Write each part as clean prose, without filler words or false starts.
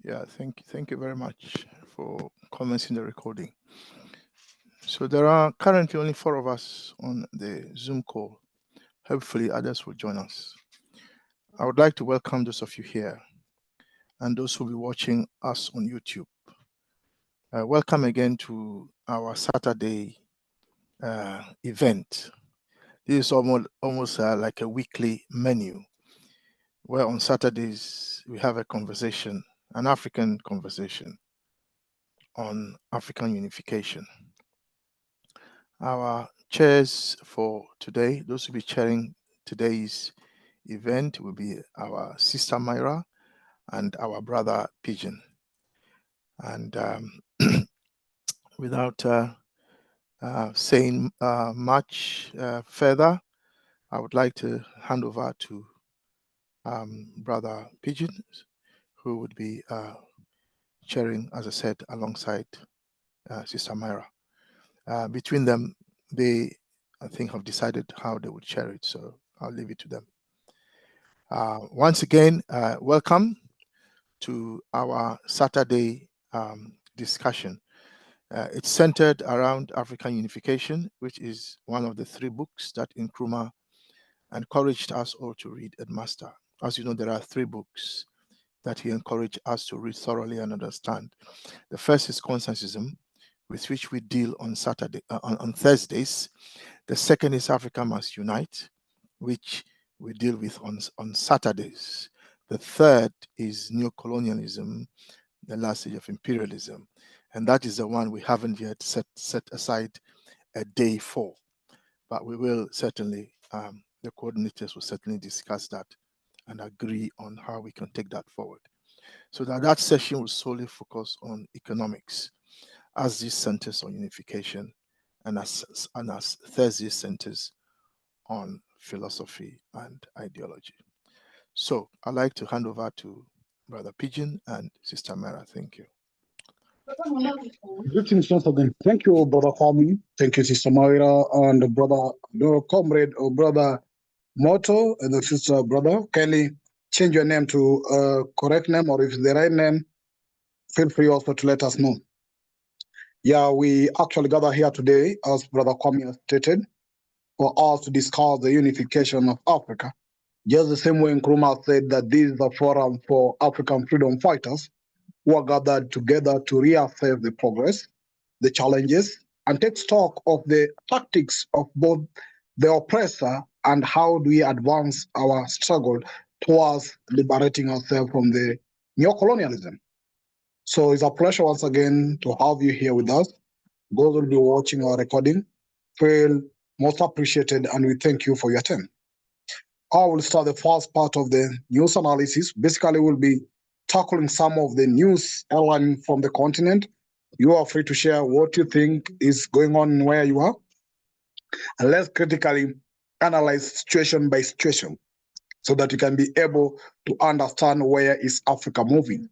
Yeah, thank you very much for commencing the recording. So there are currently only 4 of us on the Zoom call. Hopefully others will join us. I would like to welcome those of you here and those who will be watching us on YouTube. Welcome again to our Saturday event. This is almost like a weekly menu, where on Saturdays we have a conversation, an African conversation on African unification. Our chairs for today, those who will be chairing today's event, will be our sister Myra and our brother Pigeon. And without saying much further, I would like to hand over to brother Pigeon, who would be chairing, as I said, alongside sister Myra. Between them, they, I think, have decided how they would share it, so I'll leave it to them. Once again, welcome to our Saturday discussion. It's centered around African unification, which is one of the 3 books that Nkrumah encouraged us all to read and master. As you know, there are 3 books that he encouraged us to read thoroughly and understand. The first is Consensusism, with which we deal on Thursdays. The second is Africa Must Unite, which we deal with on Saturdays. The third is Neocolonialism, the last stage of imperialism. And that is the one we haven't yet set aside a day for. But we will certainly, the coordinators will certainly discuss that and agree on how we can take that forward. So that session will solely focus on economics, as this centers on unification, and as Thursday centers on philosophy and ideology. So I'd like to hand over to Brother Pigeon and Sister Mara. Thank you. Greetings once again. Thank you, Brother Kwame. Thank you, Sister Moira, and Brother Comrade or Brother Moto, and the Sister Brother. Kindly change your name to correct name, or if it's the right name, feel free also to let us know. Yeah, we actually gather here today, as Brother Kwame has stated, for us to discuss the unification of Africa. Just the same way Nkrumah said that this is a forum for African freedom fighters who are gathered together to reassess the progress, the challenges, and take stock of the tactics of both the oppressor and how do we advance our struggle towards liberating ourselves from the neocolonialism. So it's a pleasure once again to have you here with us. Those who will be watching our recording feel most appreciated, and we thank you for your time. I will start the first part of the news analysis. Basically, we'll be tackling some of the news airline from the continent. You are free to share what you think is going on where you are. And let's critically analyze situation by situation so that you can be able to understand where is Africa moving.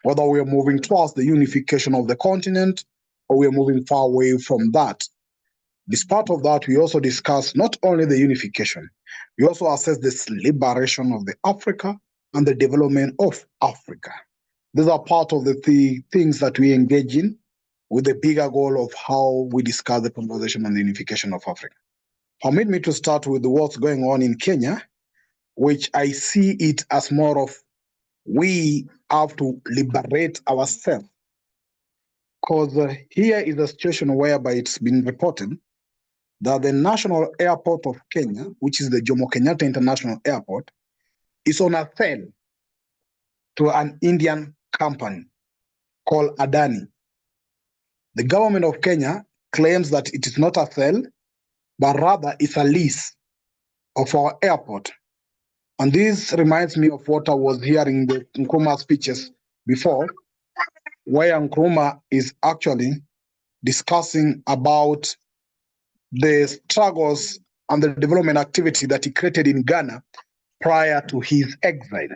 Whether we are moving towards the unification of the continent or we are moving far away from that. As part of that, we also discuss not only the unification, we also assess this liberation of the Africa and the development of Africa. These are part of the things that we engage in with the bigger goal of how we discuss the conversation on the unification of Africa. Permit me to start with what's going on in Kenya, which I see it as more of we have to liberate ourselves. Because here is a situation whereby it's been reported that the national airport of Kenya, which is the Jomo Kenyatta International Airport, is on a sale to an Indian company called Adani. The government of Kenya claims that it is not a sale, but rather it's a lease of our airport. And this reminds me of what I was hearing the Nkrumah speeches before, where Nkrumah is actually discussing about the struggles and the development activity that he created in Ghana prior to his exile.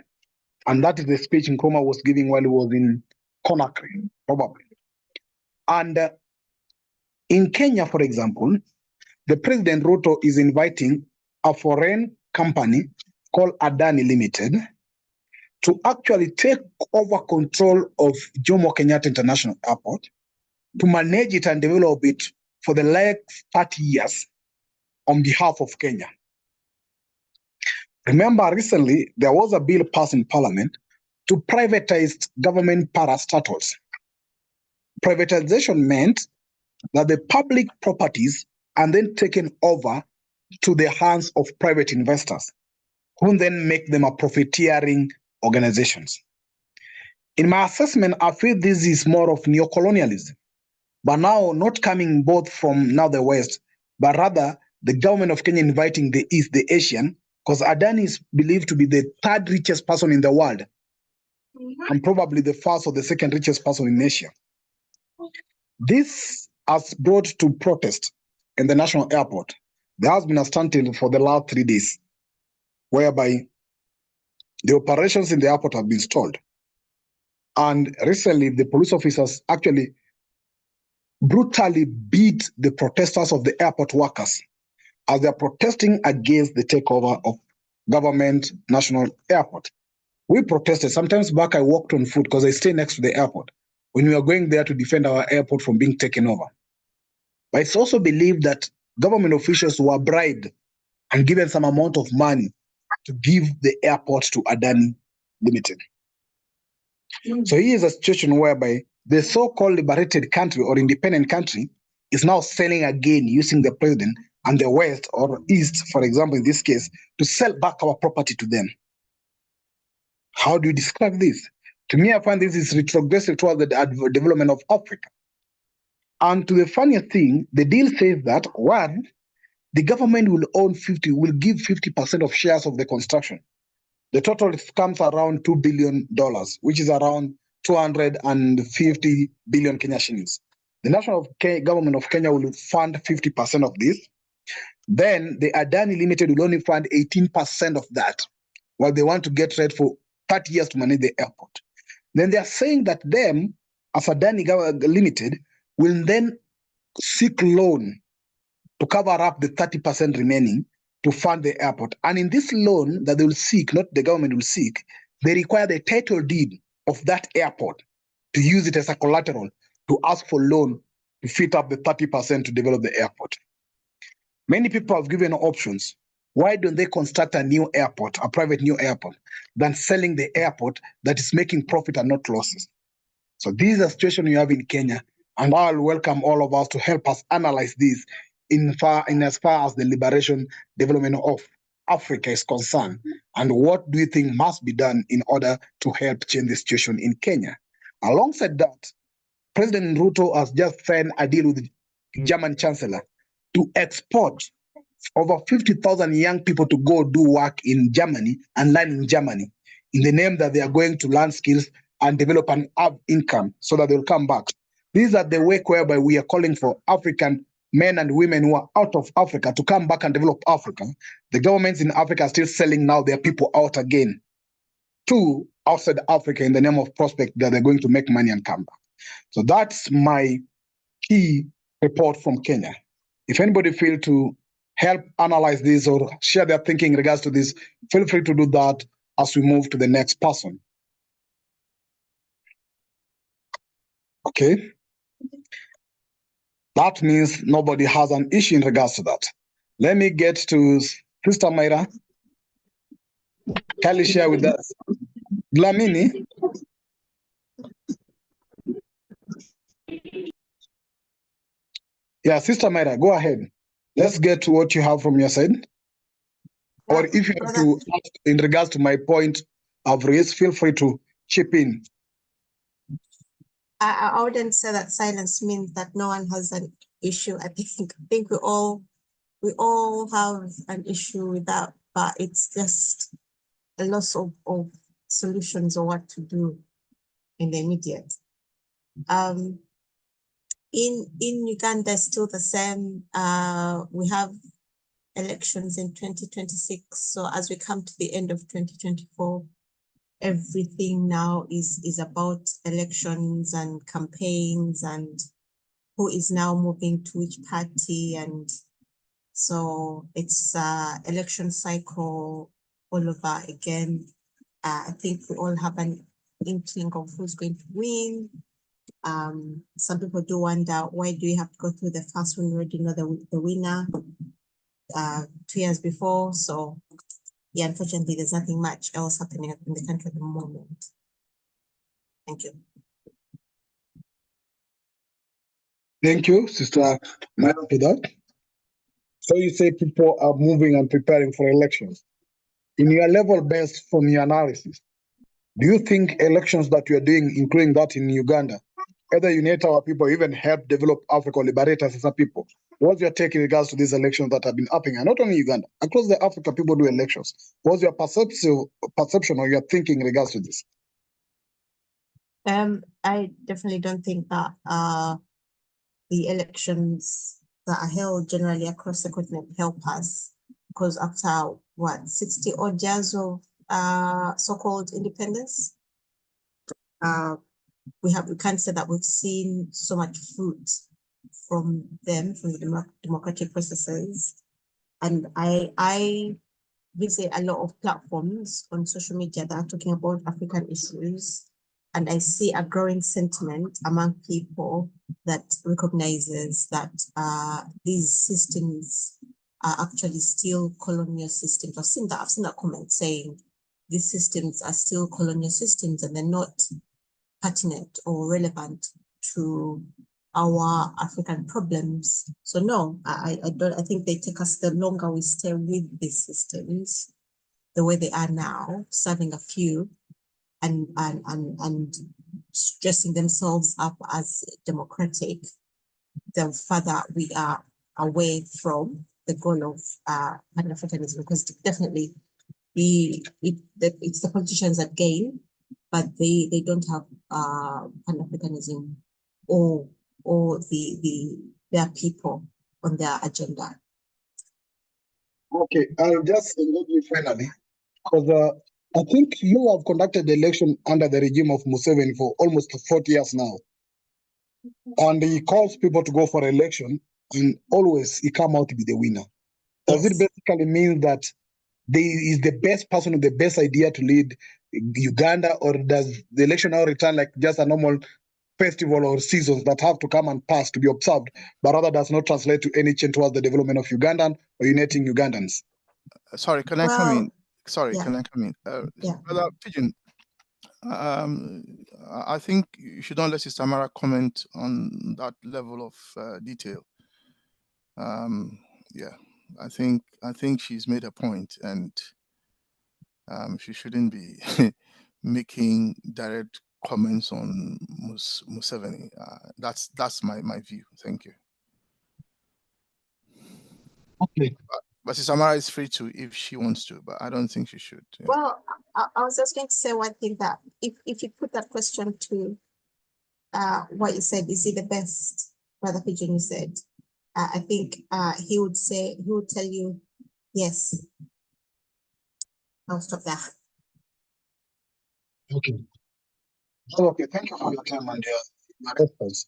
And that is the speech Nkrumah was giving while he was in Conakry, probably. And in Kenya, for example, the President Ruto is inviting a foreign company called Adani Limited to actually take over control of Jomo Kenyatta International Airport, to manage it and develop it for the next 30 years on behalf of Kenya. Remember, recently, there was a bill passed in Parliament to privatize government parastatals. Privatization meant that the public properties are then taken over to the hands of private investors, who then make them a profiteering organizations. In my assessment, I feel this is more of neocolonialism, but now not coming both from now the West, but rather the government of Kenya inviting the East, the Asian, because Adani is believed to be the third richest person in the world, and probably the first or the second richest person in Asia. This has brought to protest in the national airport. There has been a standstill for the last 3 days, whereby the operations in the airport have been stalled. And recently, the police officers actually brutally beat the protesters of the airport workers as they are protesting against the takeover of government national airport. We protested. Sometimes back I walked on foot because I stay next to the airport when we are going there to defend our airport from being taken over. But it's also believed that government officials were bribed and given some amount of money to give the airport to Adani Limited. So here is a situation whereby the so-called liberated country or independent country is now selling again using the president and the West or East, for example, in this case, to sell back our property to them. How do you describe this? To me, I find this is retrogressive towards the development of Africa. And to the funniest thing, the deal says that one, the government will give 50% of shares of the construction. The total comes around $2 billion, which is around 250 billion Kenya shillings. The national government of Kenya will fund 50% of this. Then the Adani Limited will only fund 18% of that, while they want to get ready for 30 years to manage the airport. Then they are saying that them, as Adani Limited, will then seek loan to cover up the 30% remaining to fund the airport. And in this loan that they will seek, not the government will seek, they require the title deed of that airport to use it as a collateral to ask for loan to fit up the 30% to develop the airport. Many people have given options. Why don't they construct a new airport, a private new airport, than selling the airport that is making profit and not losses? So this is a situation you have in Kenya, and I'll welcome all of us to help us analyze this in as far as the liberation development of Africa is concerned, and what do you think must be done in order to help change the situation in Kenya? Alongside that, President Ruto has just signed a deal with the German Chancellor to export over 50,000 young people to go do work in Germany and learn in Germany in the name that they are going to learn skills and develop an income so that they'll come back. These are the work whereby we are calling for African men and women who are out of Africa to come back and develop Africa. The governments in Africa are still selling now their people out again to outside Africa in the name of prospect that they're going to make money and come back. So that's my key report from Kenya. If anybody feel to help analyze this or share their thinking in regards to this, feel free to do that as we move to the next person. Okay. That means nobody has an issue in regards to that. Let me get to Sister Mayra. Can you share with us? Dlamini? Yeah, Sister Mayra, go ahead. Let's get to what you have from your side. Or if you have to ask in regards to my point I've raised, feel free to chip in. I wouldn't say that silence means that no one has an issue. I think we all have an issue with that, but it's just a loss of solutions or what to do in the immediate. In Uganda, still the same. We have elections in 2026. So as we come to the end of 2024, everything now is about elections and campaigns and who is now moving to which party. And so it's election cycle all over again. I think we all have an inkling of who's going to win. Some people do wonder, why do you have to go through the first one? We already know the winner 2 years before. So yeah, unfortunately, there's nothing much else happening in the country at the moment. Thank you. Thank you, Sister Maya, for that. So you say people are moving and preparing for elections. In your level based from your analysis, do you think elections that you are doing, including that in Uganda, either unite our people, even help develop Africa or liberate us as a people? What's your take in regards to these elections that have been happening, and not only Uganda, across the Africa, people do elections? What's your perception or your thinking in regards to this? I definitely don't think that the elections that are held generally across the continent help us, because after 60 odd years of so-called independence, we can't say that we've seen so much fruit from them, from the democratic processes. And I visit a lot of platforms on social media that are talking about African issues, and I see a growing sentiment among people that recognizes that these systems are actually still colonial systems. I've seen that comment saying these systems are still colonial systems and they're not pertinent or relevant to our African problems. So no, I think they take us, the longer we stay with these systems the way they are now, serving a few and dressing themselves up as democratic, the further we are away from the goal of Pan-Africanism, because definitely it's the politicians that gain, but they don't have Pan-Africanism or their people on their agenda. Okay, I'll just engage you finally, because I think you have conducted the election under the regime of Museveni for almost 40 years now. And he calls people to go for election, and always he come out to be the winner. Does it basically mean that is the best person with the best idea to lead Uganda, or does the election now return like just a normal festival or seasons that have to come and pass to be observed, but rather does not translate to any change towards the development of Ugandan or uniting Ugandans? Sorry, can I come in? Sorry, yeah. can I come in? Yeah. Brother Pigeon, I think you should not let Sister Mara comment on that level of detail. Yeah, I think she's made a point, and she shouldn't be making direct comments on Museveni. That's my view. Thank you. Okay. But Sister Mara is free to if she wants to, but I don't think she should. Yeah. Well, I was just going to say one thing, that if you put that question to what you said, is he the best, Brother Pigeon, you said, I think he would tell you yes. I'll stop there. Okay. Okay, thank you for your time and your response.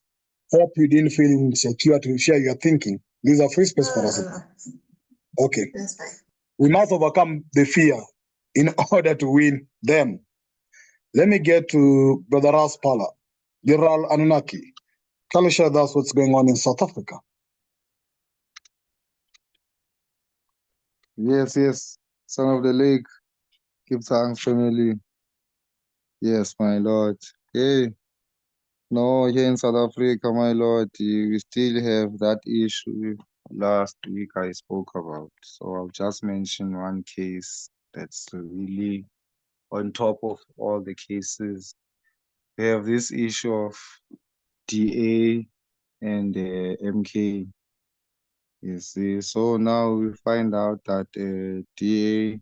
Hope you didn't feel insecure to share your thinking. This is a free space for us. Okay. That's fine. We must overcome the fear in order to win them. Let me get to Brother Raspala, General Anunnaki. Can you share with us what's going on in South Africa? Yes, son of the lake, keep thanks family. Yes, my lord. Hey, no, here in South Africa, my lord, we still have that issue last week I spoke about. So I'll just mention one case that's really on top of all the cases. We have this issue of DA and MK. You see, so now we find out that DA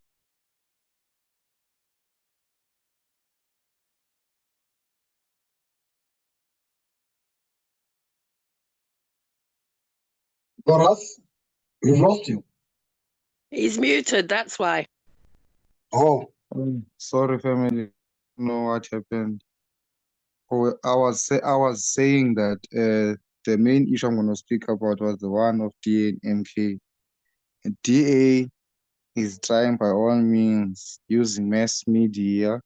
Boras, we've lost you. He's muted, that's why. Oh, sorry, family. Know what happened. Oh, I was saying that the main issue I'm going to speak about was the one of DA and MK. DA is trying by all means, using mass media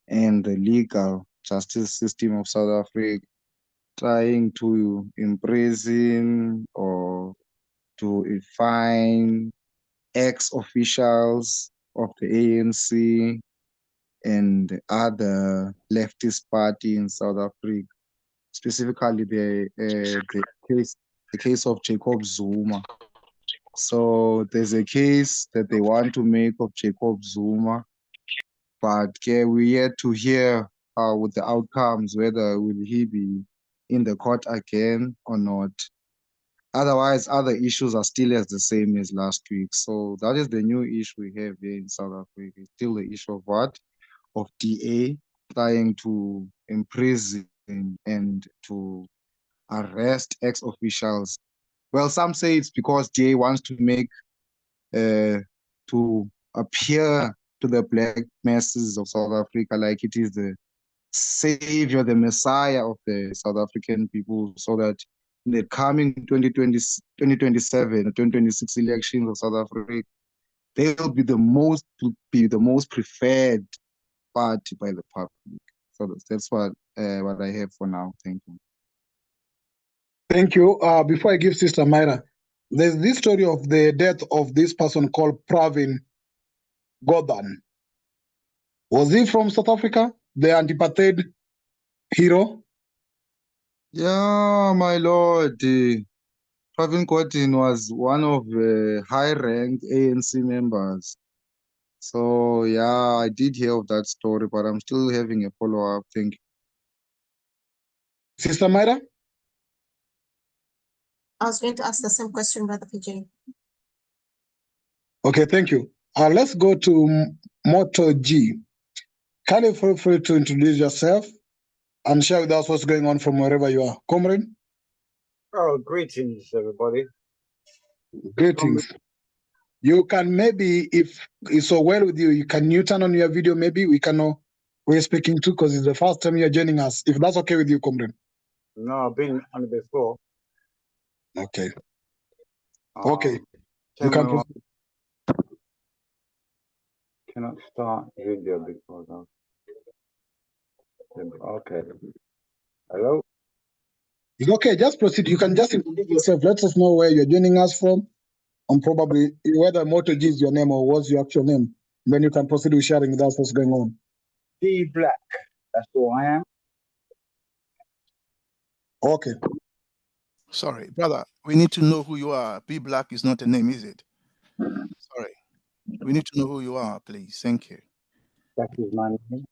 and the legal justice system of South Africa, trying to imprison or to fine ex-officials of the ANC and other leftist party in South Africa, specifically the case of Jacob Zuma. So there's a case that they want to make of Jacob Zuma, but we yet to hear with the outcomes, whether will he be in the court again or not. Otherwise, other issues are still as the same as last week. So that is the new issue we have here in South Africa. It's still the issue of what? Of DA trying to imprison and to arrest ex-officials. Well, some say it's because DA wants to make to appear to the black masses of South Africa like it is the savior, the messiah of the South African people, so that in the coming 2027 or 2026 elections of South Africa, they'll be the most preferred party by the public. So that's what I have for now. Thank you. Thank you. Before I give Sister Myra, there's this story of the death of this person called Pravin Gordhan. Was he from South Africa, the anti-apartheid hero? Yeah, my lord. Pravin Gordhan was one of the high-ranked ANC members. So yeah, I did hear of that story, but I'm still having a follow-up. Thank you. Sister Myra? I was going to ask the same question, Brother PJ. Okay, thank you. Let's go to Moto G. Can you feel free to introduce yourself and share with us what's going on from wherever you are? Comrade? Oh, greetings, everybody. Greetings. You can maybe, if it's so well with you, you can turn on your video. Maybe we can know who you're speaking to, because it's the first time you're joining us. If that's okay with you, Comrade. No, I've been on it before. Okay. Okay. Tell You can me what, proceed. cannot start video because of. Okay. Hello? It's okay. Just proceed. You can just introduce yourself. Let us know where you're joining us from, and probably whether Moto G is your name or what's your actual name. Then you can proceed with sharing with us what's going on. D Black. That's who I am. Okay. Sorry, brother. We need to know who you are. Be Black is not a name, is it? Sorry. We need to know who you are, please. Thank you. That is my name.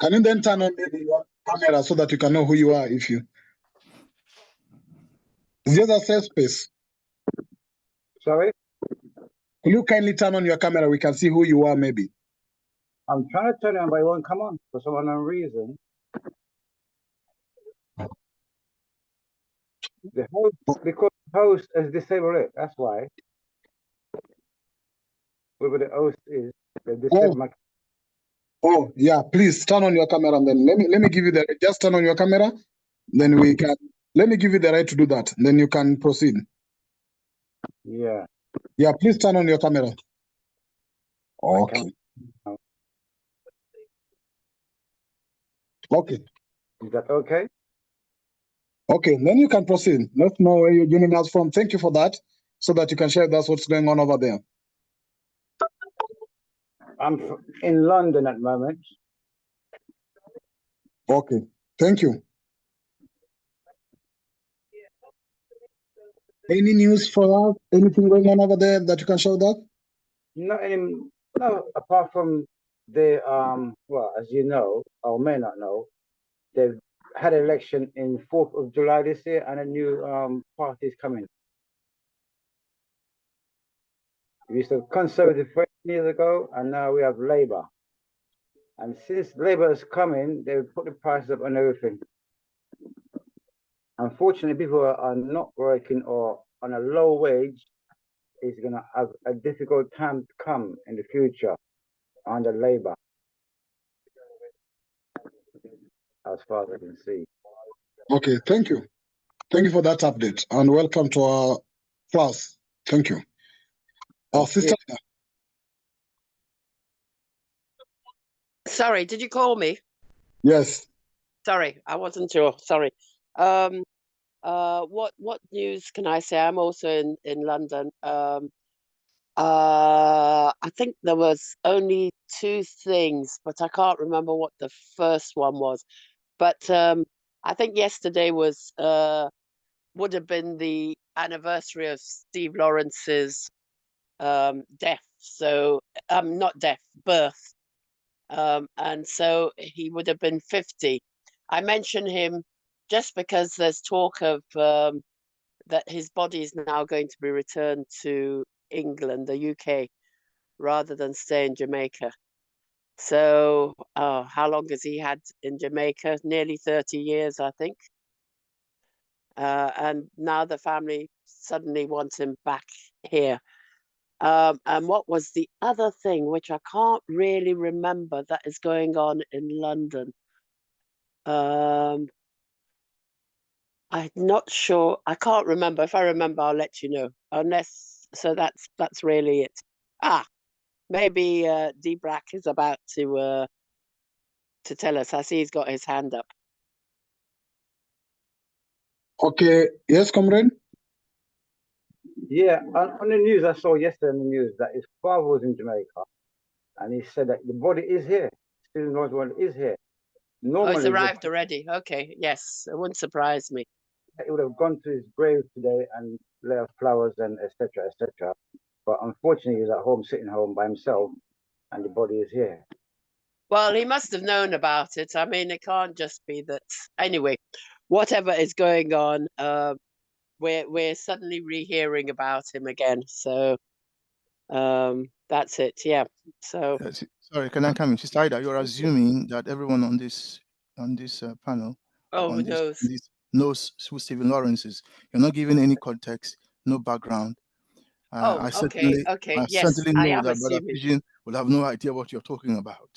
Can you then turn on maybe your camera so that you can know who you are if you... Is there a safe space? Sorry? Will you kindly turn on your camera? We can see who you are maybe. I'm trying to turn it on, but it won't come on for some unknown reason. The host, because the host has disabled it. That's why. Whoever the host is, they disabled my. Oh, yeah, please turn on your camera and then let me give you the, just turn on your camera, then we can, let me give you the right to do that, then you can proceed. Yeah. Yeah, please turn on your camera. Okay. Okay. Is that okay? Okay, then you can proceed. Let's know where you're joining us from. Thank you for that, so that you can share with us what's going on over there. I'm in London at the moment. Okay, thank you. Any news for us? Anything going on over there that you can share with us? No, apart from the well, as you know, or may not know, they've had an election in 4th of July this year, and a new party is coming. We used to have Conservative 20 years ago, and now we have Labour. And since Labour is coming, they've put the prices up on everything. Unfortunately, people who are not working or on a low wage is going to have a difficult time to come in the future under Labour, as far as I can see. Okay, thank you. Thank you for that update, and welcome to our class. Thank you. Our sister. Sorry, did you call me? Yes. Sorry, I wasn't sure. Sorry. What news can I say? I'm also in London. I think there was only two things, but I can't remember what the first one was. But I think yesterday was would have been the anniversary of Steve Lawrence's death. So not death, birth. And so he would have been 50. I mention him just because there's talk of that his body is now going to be returned to England, the UK, rather than stay in Jamaica. So how long has he had in Jamaica? Nearly 30 years, I think. And now the family suddenly wants him back here. And what was the other thing, which I can't really remember, that is going on in London? I'm not sure. I can't remember. If I remember, I'll let you know. Unless, so that's really it. Maybe D-Brack is about to tell us. I see he's got his hand up. Okay. Yes, comrade. Yeah, on the news I saw yesterday in the news that his father was in Jamaica, and he said that the body is here. Stephen Lawrence body is here. Oh, Normally, it's arrived already. Okay, yes, it wouldn't surprise me. he would have gone to his grave today and lay out flowers and etc. etc. But unfortunately, he's at home, sitting home by himself, and the body is here. Well, he must have known about it. I mean, it can't just be that. Anyway, whatever is going on, we're suddenly rehearing about him again. So that's it. Yeah. So Sorry, can I come in? Sister Ida, you're assuming that everyone on this panel who knows? this knows who Stephen Lawrence is. You're not giving any context, no background. I okay. Yes, certainly I know am that Brother assuming. Pigeon will have no idea what you're talking about,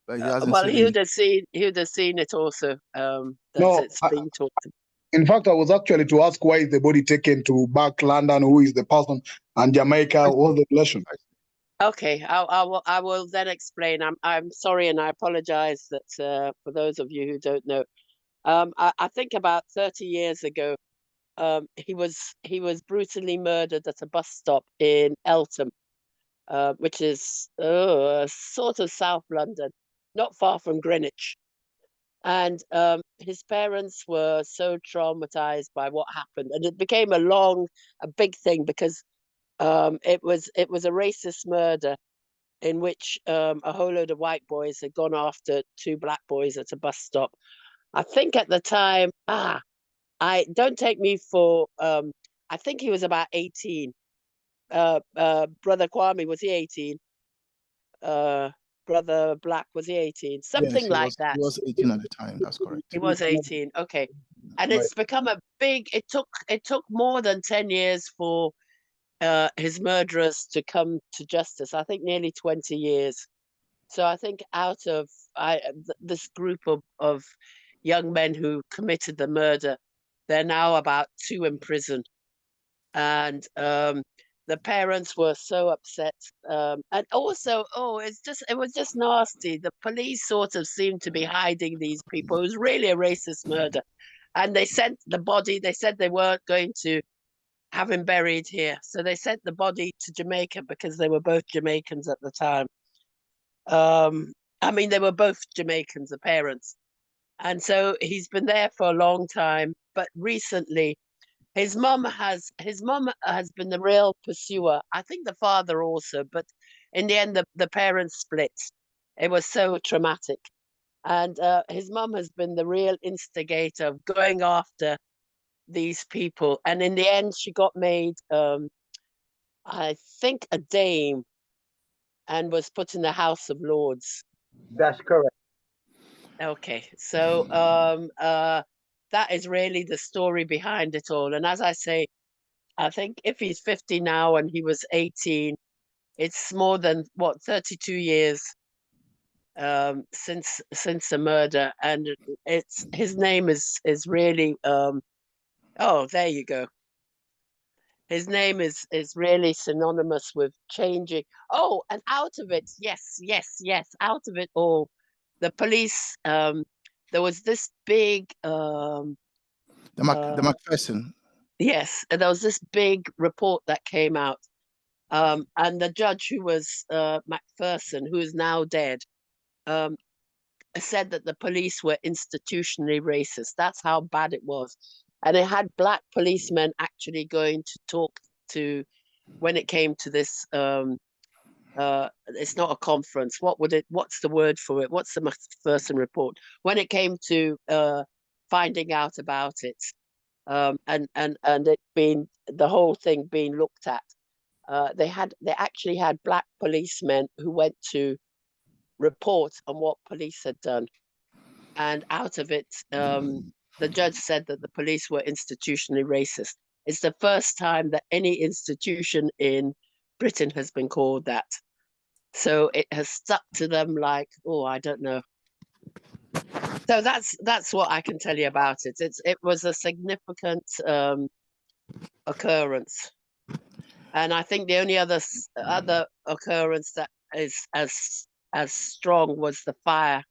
but he hasn't Well, said he would anything. have seen it also. That No, it's being talked. in fact, I was actually to ask why is the body taken to back London, who is the person, and Jamaica, what's the relation? Okay, I will then explain. I'm sorry, and I apologize that for those of you who don't know. I think about 30 years ago, he was brutally murdered at a bus stop in Eltham, which is sort of South London, not far from Greenwich. And his parents were so traumatized by what happened, and it became a big thing because it was a racist murder in which a whole load of white boys had gone after two black boys at a bus stop. I think at the time, I don't take me for, I think he was about 18. Brother Kwame, was he 18? Brother Black, was he 18? Yes, Something like that. he was 18 at the time. That's correct. He was 18. Okay. And Right. it's become a big, it took more than 10 years for his murderers to come to justice. I think nearly 20 years. So I think out of this group of young men who committed the murder, they're now about 2 in prison. And the parents were so upset. And also, it was just nasty. The police sort of seemed to be hiding these people. It was really a racist murder. And they sent the body, they said they weren't going to have him buried here. So they sent the body to Jamaica because they were both Jamaicans at the time. I mean, they were both Jamaicans, the parents. And so he's been there for a long time. But recently, his mum has been the real pursuer. I think the father also, but in the end, the parents split. It was so traumatic. And his mum has been the real instigator of going after these people. And in the end, she got made, I think, a dame and was put in the House of Lords. That's correct. Okay, so that is really the story behind it all. And as I say, I think if he's 50 now and he was 18, it's more than 32 years since the murder, and it's his name is really oh, there you go. His name is really synonymous with changing. Oh, and out of it, yes, out of it all, the police, there was this big, The Macpherson. yes, and there was this big report that came out. And the judge, who was Macpherson, who is now dead, said that the police were institutionally racist. That's how bad it was. And it had black policemen actually going to talk to, when it came to this, it's not a conference. What's the word for it? What's the Macpherson report? When it came to finding out about it, and it being, the whole thing being looked at, they actually had black policemen who went to report on what police had done. And out of it, the judge said that the police were institutionally racist. It's the first time that any institution in Britain has been called that. So it has stuck to them like, oh, I don't know. So that's what I can tell you about it. It was a significant occurrence. And I think the only other occurrence that is as strong was the fire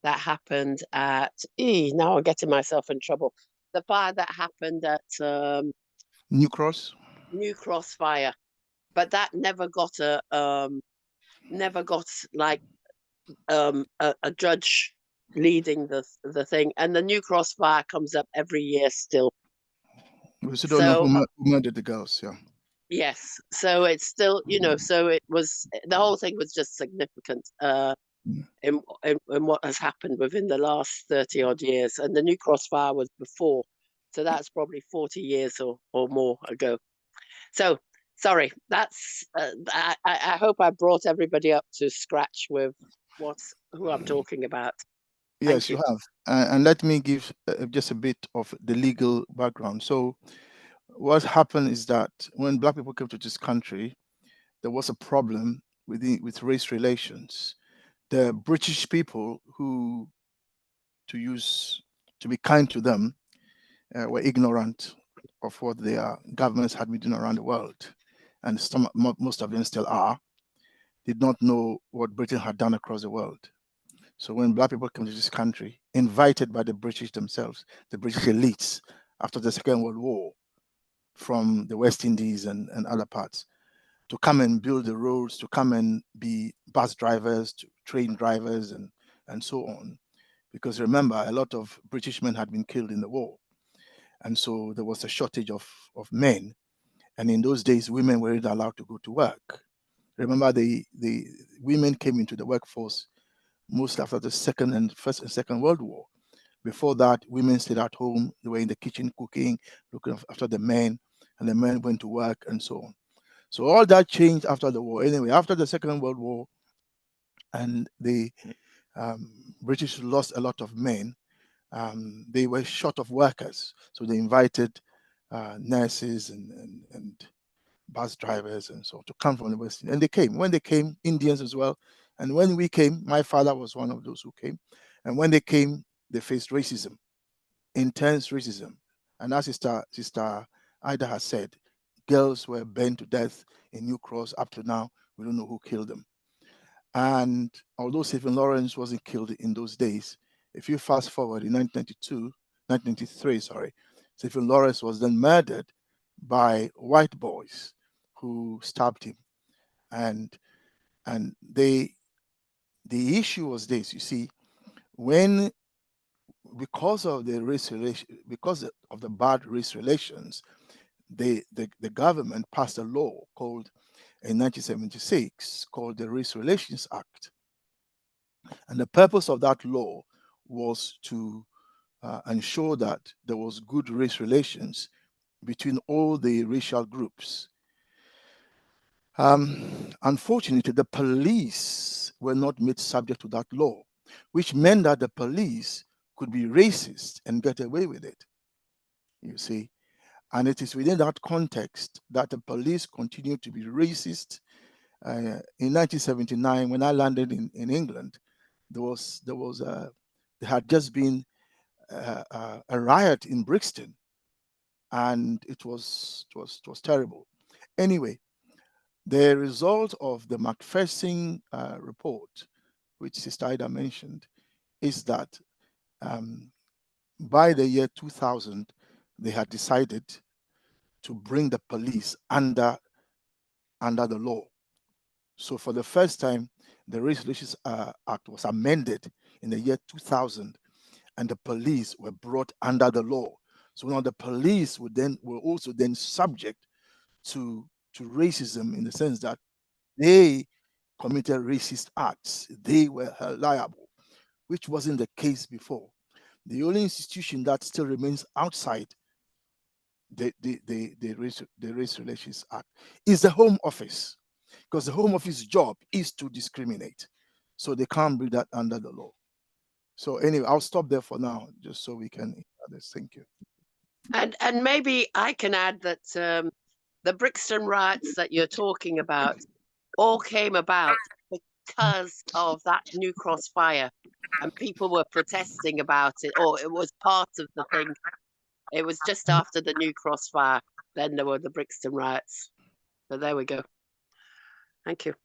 that happened at, now I'm getting myself in trouble. The fire that happened at New Cross. New Cross fire, but that never got like a judge leading the thing. And the New Cross fire comes up every year still. We still don't know who murdered the girls. Yeah. Yes, so it's still, so it was, the whole thing was just significant in what has happened within the last 30 odd years. And the New Cross fire was before, so that's probably 40 years or more ago. So sorry, that's I hope I brought everybody up to scratch with who I'm talking about. Yes, you have. And let me give just a bit of the legal background. So what happened is that when black people came to this country, there was a problem with race relations. The British people, who, to be kind to them, were ignorant of what their governments had been doing around the world, and most of them still are. Did not know what Britain had done across the world. So when black people came to this country, invited by the British themselves, the British elites after the Second World War, from the West Indies and other parts, to come and build the roads, to come and be bus drivers, to train drivers, and so on. Because remember, a lot of British men had been killed in the war. And so there was a shortage of men. And in those days, women weren't allowed to go to work. Remember, the women came into the workforce mostly after the First and Second World War. Before that, women stayed at home. They were in the kitchen cooking, looking after the men, and the men went to work and so on. So all that changed after the war. Anyway, after the Second World War, and the British lost a lot of men, they were short of workers. So they invited nurses and bus drivers and so on to come from the West. And they came. When they came, Indians as well. And when we came, my father was one of those who came. And when they came, they faced racism, intense racism. And as Sister Ida has said, girls were burned to death in New Cross. Up to now, we don't know who killed them. And although Stephen Lawrence wasn't killed in those days, if you fast forward in 1993, Stephen Lawrence was then murdered by white boys who stabbed him. And the issue was this, you see, because of the bad race relations, the government passed a law called, in 1976, called the Race Relations Act. And the purpose of that law was to ensure that there was good race relations between all the racial groups. Unfortunately, the police were not made subject to that law, which meant that the police could be racist and get away with it, you see. And it is within that context that the police continued to be racist. In 1979, when I landed in England, there had just been a riot in Brixton, and it was terrible. Anyway, the result of the Macpherson report, which Sister Ida mentioned, is that by the year 2000, they had decided to bring the police under the law. So for the first time, the Race Relations Act was amended in the year 2000, and the police were brought under the law. So now the police were also then subject to racism, in the sense that they committed racist acts. They were held liable, which wasn't the case before. The only institution that still remains outside the Race Relations Act is the Home Office, because the Home Office job is to discriminate. So they can't bring that under the law. So anyway, I'll stop there for now, just so we can others. Thank you. And maybe I can add that the Brixton riots that you're talking about all came about because of that New Cross fire, and people were protesting about it, or it was part of the thing. It was just after the New Cross fire, then there were the Brixton riots. So there we go. Thank you.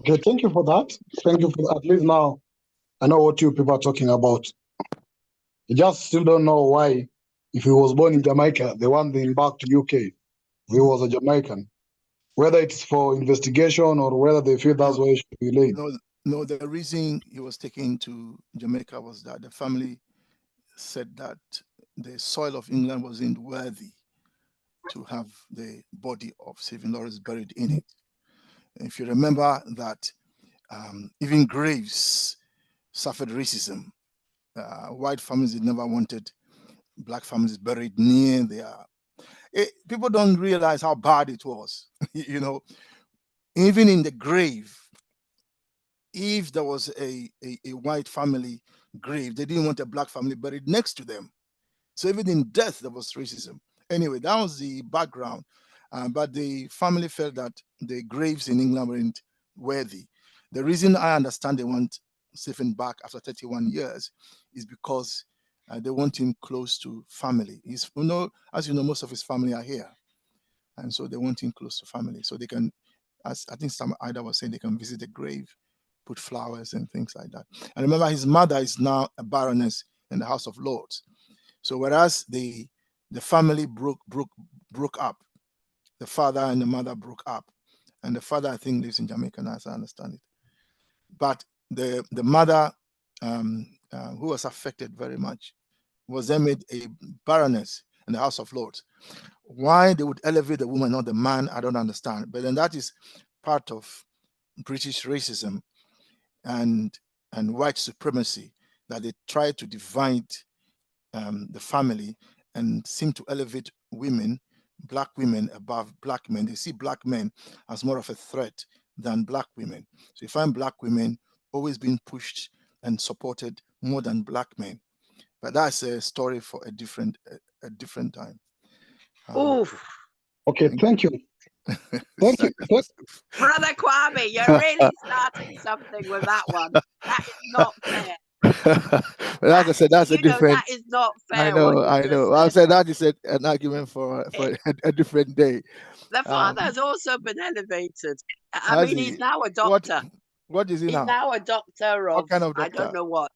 Okay, thank you for that. Thank you for at least now I know what you people are talking about. I just still don't know why, if he was born in Jamaica, they want him back to UK. He was a Jamaican. Whether it's for investigation or whether they feel that's where he should be laid. No, the reason he was taken to Jamaica was that the family said that the soil of England wasn't worthy to have the body of Stephen Lawrence buried in it. If you remember that even graves suffered racism. White families never wanted black families buried near their. People don't realize how bad it was. You know, even in the grave, if there was a white family grave, they didn't want a black family buried next to them. So even in death, there was racism. Anyway, that was the background. But the family felt that the graves in England weren't worthy. The reason I understand they want Stephen back after 31 years is because they want him close to family. He's, as you know, most of his family are here. And so they want him close to family. So they can, as I think some Ida was saying, they can visit the grave, put flowers and things like that. And remember, his mother is now a baroness in the House of Lords. So whereas the family broke up, the father and the mother broke up, and the father, I think, lives in Jamaica now, as I understand it. But the mother, who was affected very much, was then made a baroness in the House of Lords. Why they would elevate the woman, not the man, I don't understand. But then that is part of British racism and white supremacy, that they try to divide the family and seem to elevate women, black women, above black men. They see black men as more of a threat than black women. So you find black women always being pushed and supported more than black men. But that's a story for a different time. Okay, thank you. Thank you. Brother Kwame, you're really starting something with that one. That is not fair. Like I said, that's a different. That is not fair. I know. I said that is an argument for a different day. The father has also been elevated. I mean, he's now a doctor. What is he now? He's now a doctor of, what kind of doctor? I don't know what.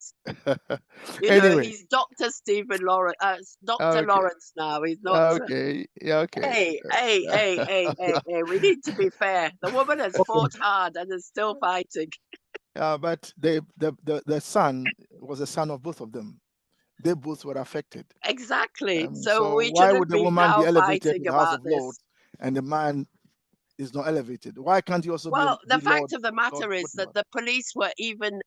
Anyway. He's Dr. Stephen Lawrence, Dr. Lawrence now. He's not. Okay. Yeah. Okay. Hey. We need to be fair. The woman has fought hard and is still fighting. But the son was a son of both of them. They both were affected. Exactly. So why would the woman be elevated in the House of Lords and the man is not elevated? Why can't he also be? Well, the fact of the matter is that the police were even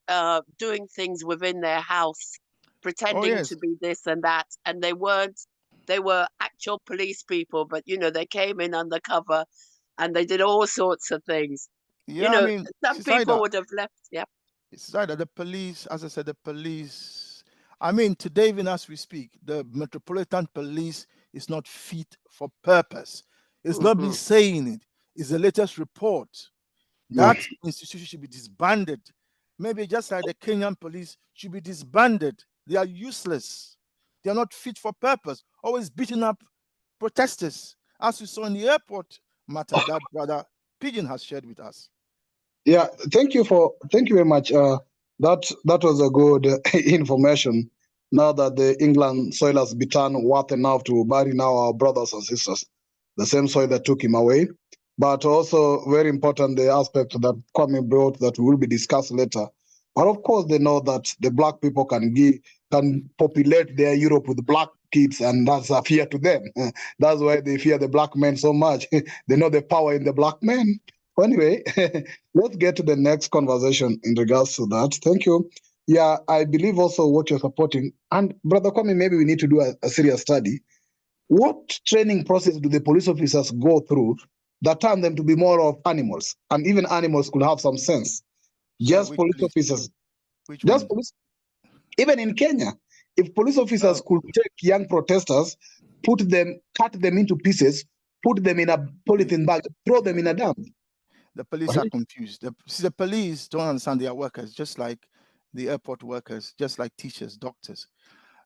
doing things within their house, pretending to be this and that, and they weren't. They were actual police people, but they came in undercover, and they did all sorts of things. Yeah, I mean, some people would have left. Yeah, it's either the police, as I said, the police. I mean, today, even as we speak, the Metropolitan Police is not fit for purpose. It's not me saying it. It's the latest report. That institution should be disbanded. Maybe just like the Kenyan police should be disbanded. They are useless. They are not fit for purpose. Always beating up protesters, as we saw in the airport matter that Brother Pigeon has shared with us. Yeah, thank you very much, That was a good information. Now that the England soil has become worth enough to bury now our brothers and sisters, the same soil that took him away. But also very important, the aspect that Kwame brought that we will be discussed later. But of course, they know that the black people can populate their Europe with black kids, and that's a fear to them. That's why they fear the black men so much. They know the power in the black men. Anyway, let's get to the next conversation in regards to that. Thank you. Yeah, I believe also what you're supporting. And Brother Kwame, maybe we need to do a serious study. What training process do the police officers go through that turn them to be more of animals? And even animals could have some sense. Just police officers. Which Just one? police. Even in Kenya, if police officers could take young protesters, cut them into pieces, put them in a polythene bag, throw them in a dump. The police are confused. The police don't understand they are workers, just like the airport workers, just like teachers, doctors.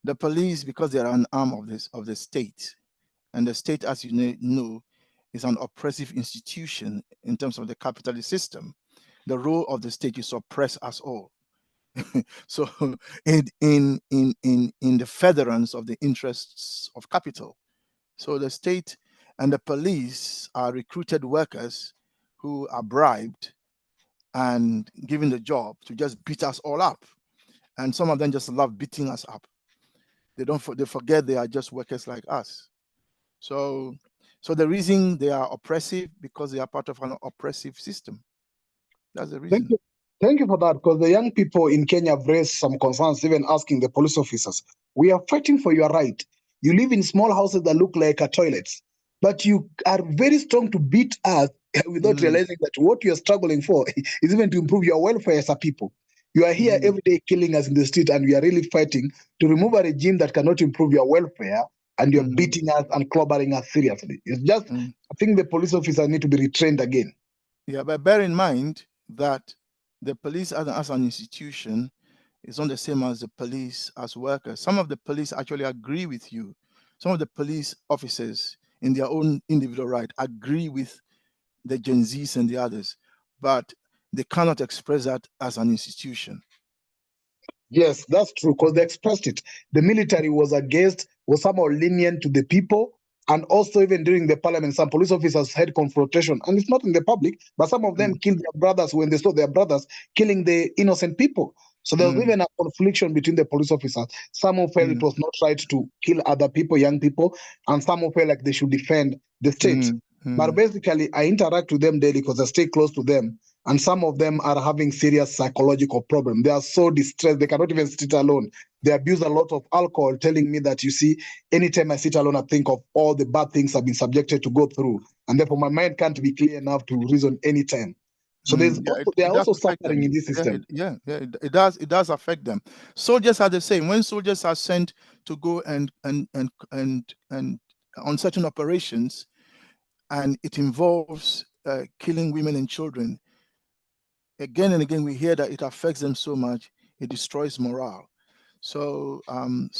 The police, because they are an arm of the state, and the state, as you know, is an oppressive institution in terms of the capitalist system. The role of the state is to oppress us all. So, in the furtherance of the interests of capital. So the state and the police are recruited workers who are bribed and given the job to just beat us all up. And some of them just love beating us up. They forget they are just workers like us. So the reason they are oppressive, because they are part of an oppressive system. That's the reason. Thank you for that, because the young people in Kenya have raised some concerns, even asking the police officers, we are fighting for your right. You live in small houses that look like a toilets, but you are very strong to beat us without realizing that what you are struggling for is even to improve your welfare as a people. You are here every day killing us in the street, and we are really fighting to remove a regime that cannot improve your welfare, and you're beating us and clobbering us seriously. It's just, I think the police officers need to be retrained again. Yeah, but bear in mind that the police as an institution is not the same as the police as workers. Some of the police actually agree with you. Some of the police officers in their own individual right agree with the Gen Zs and the others, but they cannot express that as an institution. Yes, that's true, because they expressed it. The military was somehow lenient to the people. And also, even during the parliament, some police officers had confrontation. And it's not in the public, but some of them killed their brothers when they saw their brothers killing the innocent people. So there was even a confliction between the police officers. Some who felt it was not right to kill other people, young people, and some who felt like they should defend the state. But basically, I interact with them daily because I stay close to them. And some of them are having serious psychological problems. They are so distressed, they cannot even sit alone. They abuse a lot of alcohol, telling me that, you see, anytime I sit alone, I think of all the bad things I've been subjected to go through. And therefore, my mind can't be clear enough to reason anytime. So they are also suffering in this system. It does affect them. Soldiers are the same. When soldiers are sent to go and on certain operations, and it involves killing women and children, again and again we hear that it affects them so much, it destroys morale. So I'm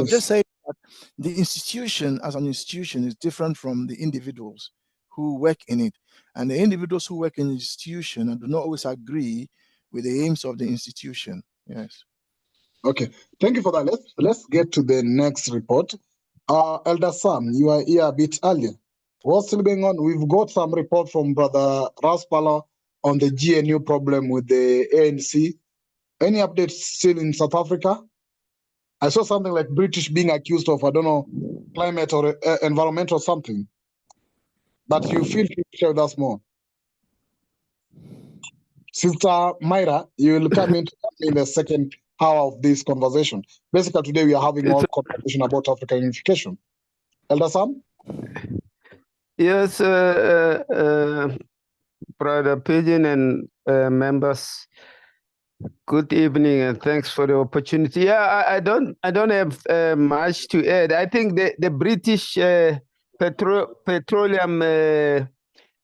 just saying that the institution as an institution is different from the individuals who work in it. And the individuals who work in the institution do not always agree with the aims of the institution. Yes. Okay, thank you for that. Let's get to the next report. Elder Sam, you are here a bit earlier. What's still going on? We've got some report from Brother Raspala on the GNU problem with the ANC. Any updates still in South Africa? I saw something like British being accused of, I don't know, climate or environment or something. But you feel free to share with us more. Sister Myra, you will come in the second hour of this conversation. Basically, today we are having all conversation about African unification. Elder Sam? Yes, Brother Pigeon and members. Good evening, and thanks for the opportunity. Yeah, I don't have much to add. I think the British petroleum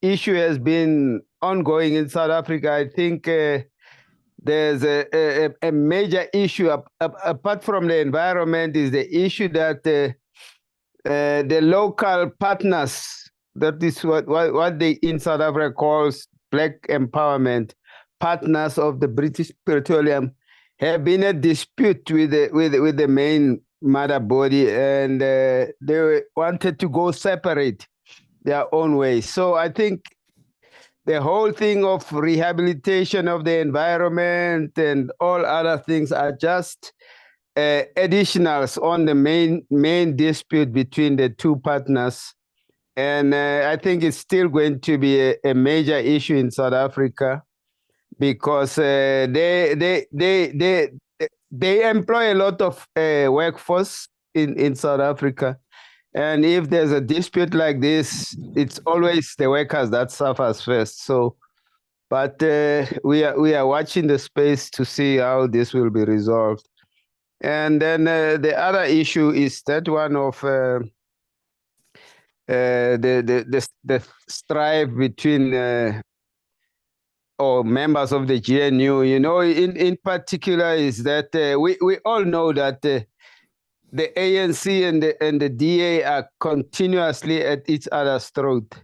issue has been ongoing in South Africa. I think there's a major issue apart from the environment is the issue that the local partners, that is what they in South Africa calls black empowerment, partners of the British petroleum have been a dispute with the main mother body, and they wanted to go separate their own way. So I think the whole thing of rehabilitation of the environment and all other things are just additionals on the main dispute between the two partners. And I think it's still going to be a major issue in South Africa, because they employ a lot of workforce in South Africa. And if there's a dispute like this, it's always the workers that suffers first. So, but we are watching the space to see how this will be resolved. And then the other issue is that one of the strife between or members of the GNU. You know, in particular, is that we all know that the ANC and the DA are continuously at each other's throat.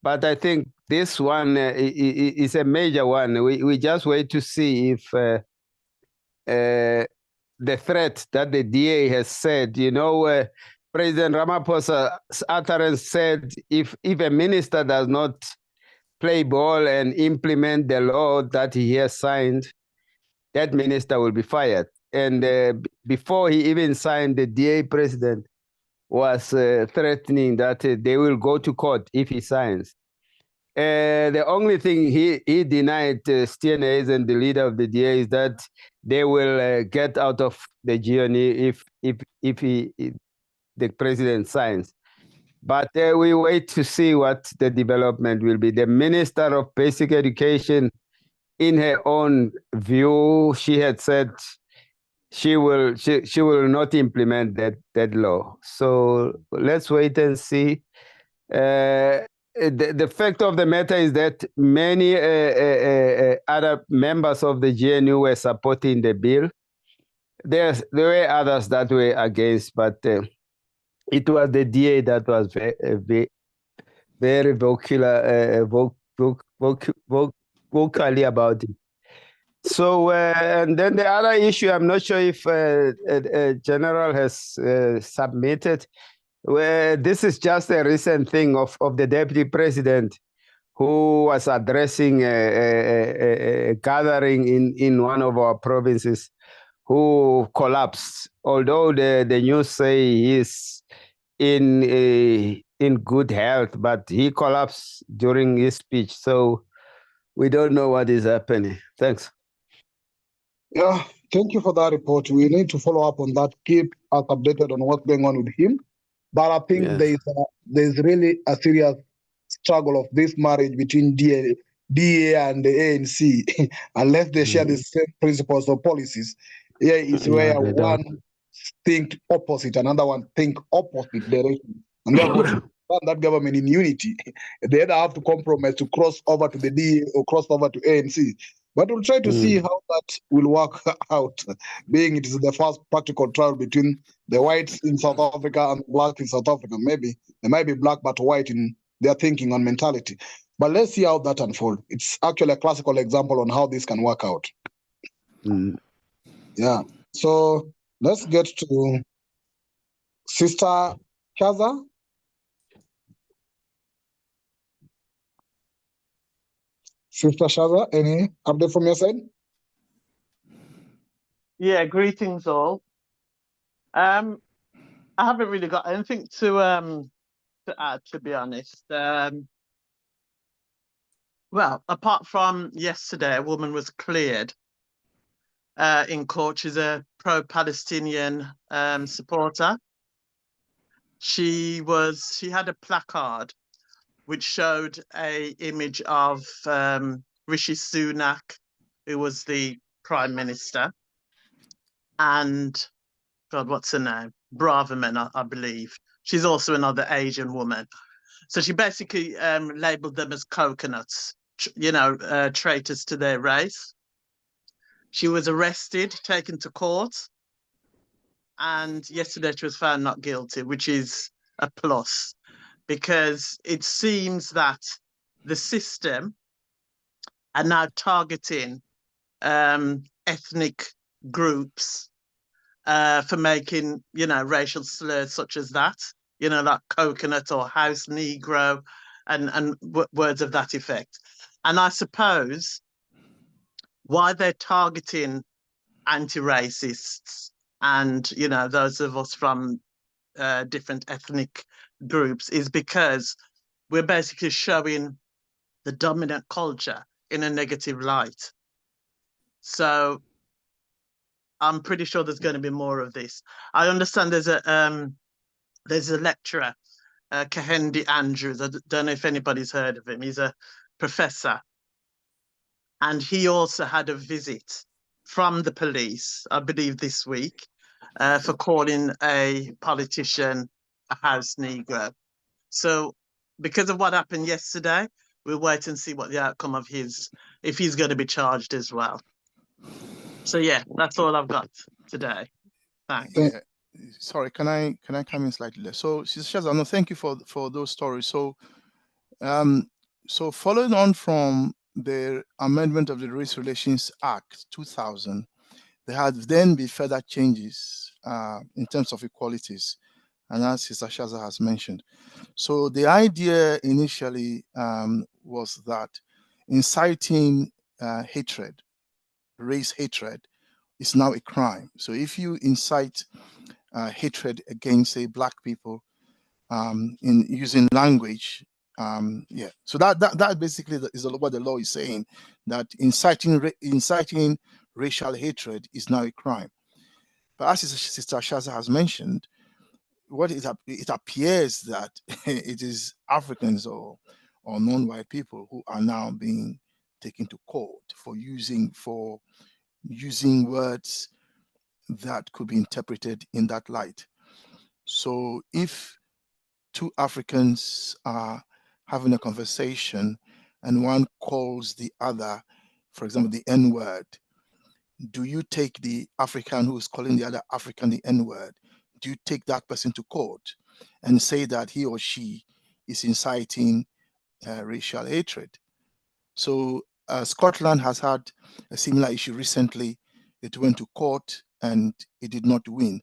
But I think this one is a major one. We just wait to see if the threat that the DA has said, you know, President Ramaphosa's utterance said if a minister does not play ball and implement the law that he has signed, that minister will be fired. And before he even signed, the DA president was threatening that they will go to court if he signs. The only thing he denied, Steenhuisen and the leader of the DA, is that they will get out of the GNU if the president signs. But we wait to see what the development will be. The Minister of Basic Education, in her own view, she had said she will not implement that law. So let's wait and see. The fact of the matter is that many other members of the GNU were supporting the bill. There were others that were against, but it was the DA that was very vocally about it. So, and then the other issue, I'm not sure if General has submitted. This is just a recent thing of the deputy president who was addressing a gathering in one of our provinces, who collapsed. Although the news say he's in good health, but he collapsed during his speech. So we don't know what is happening. Thanks. Yeah, thank you for that report. We need to follow up on that, keep us updated on what's going on with him. But I think Yes. there's really a serious struggle of this marriage between DA and the ANC, unless they share the same principles or policies. Here is where No, they don't. one think opposite, another one think opposite direction. And therefore, to run that government in unity, they either have to compromise to cross over to the DA or cross over to ANC. But we'll try to see how that will work out, being it is the first practical trial between the whites in South Africa and black in South Africa. Maybe they might be black but white in their thinking and mentality. But let's see how that unfolds. It's actually a classical example on how this can work out. Yeah. So let's get to Sister Chaza. Sister Shaza, any update from your side? Yeah, greetings all. I haven't really got anything to add, to be honest. Well, apart from yesterday, a woman was cleared in court. She's a pro-Palestinian supporter. She had a placard which showed a image of Rishi Sunak, who was the Prime Minister, and God, what's her name? Braverman, I believe. She's also another Asian woman. So she basically labeled them as coconuts, traitors to their race. She was arrested, taken to court, and yesterday she was found not guilty, which is a plus, because it seems that the system are now targeting ethnic groups for making, you know, racial slurs such as that, you know, like coconut or house Negro and words of that effect. And I suppose why they're targeting anti-racists and, you know, those of us from different ethnic groups is because we're basically showing the dominant culture in a negative light. So I'm pretty sure there's going to be more of this. I understand there's a lecturer, Kahendi Andrews. I don't know if anybody's heard of him. He's a professor. And he also had a visit from the police, I believe this week, for calling a politician a house Negro. So because of what happened yesterday, we'll wait and see what the outcome of if he's going to be charged as well. So yeah, that's all I've got today. Thanks. Yeah. Sorry, can I come in slightly less? So, Sister Shazza, no, thank you for those stories. So, so following on from the amendment of the Race Relations Act 2000, there had then been further changes in terms of equalities, and as Sister Shazza has mentioned. So the idea initially was that inciting hatred, race hatred, is now a crime. So if you incite hatred against, say, black people in using language, yeah. So that basically is what the law is saying, that inciting racial hatred is now a crime. But as Sister Shaza has mentioned, what it appears that it is Africans or non-white people who are now being taken to court for using words that could be interpreted in that light. So if two Africans are having a conversation and one calls the other, for example, the N-word, do you take the African who is calling the other African the N-word, do you take that person to court and say that he or she is inciting racial hatred? So Scotland has had a similar issue recently. It went to court and it did not win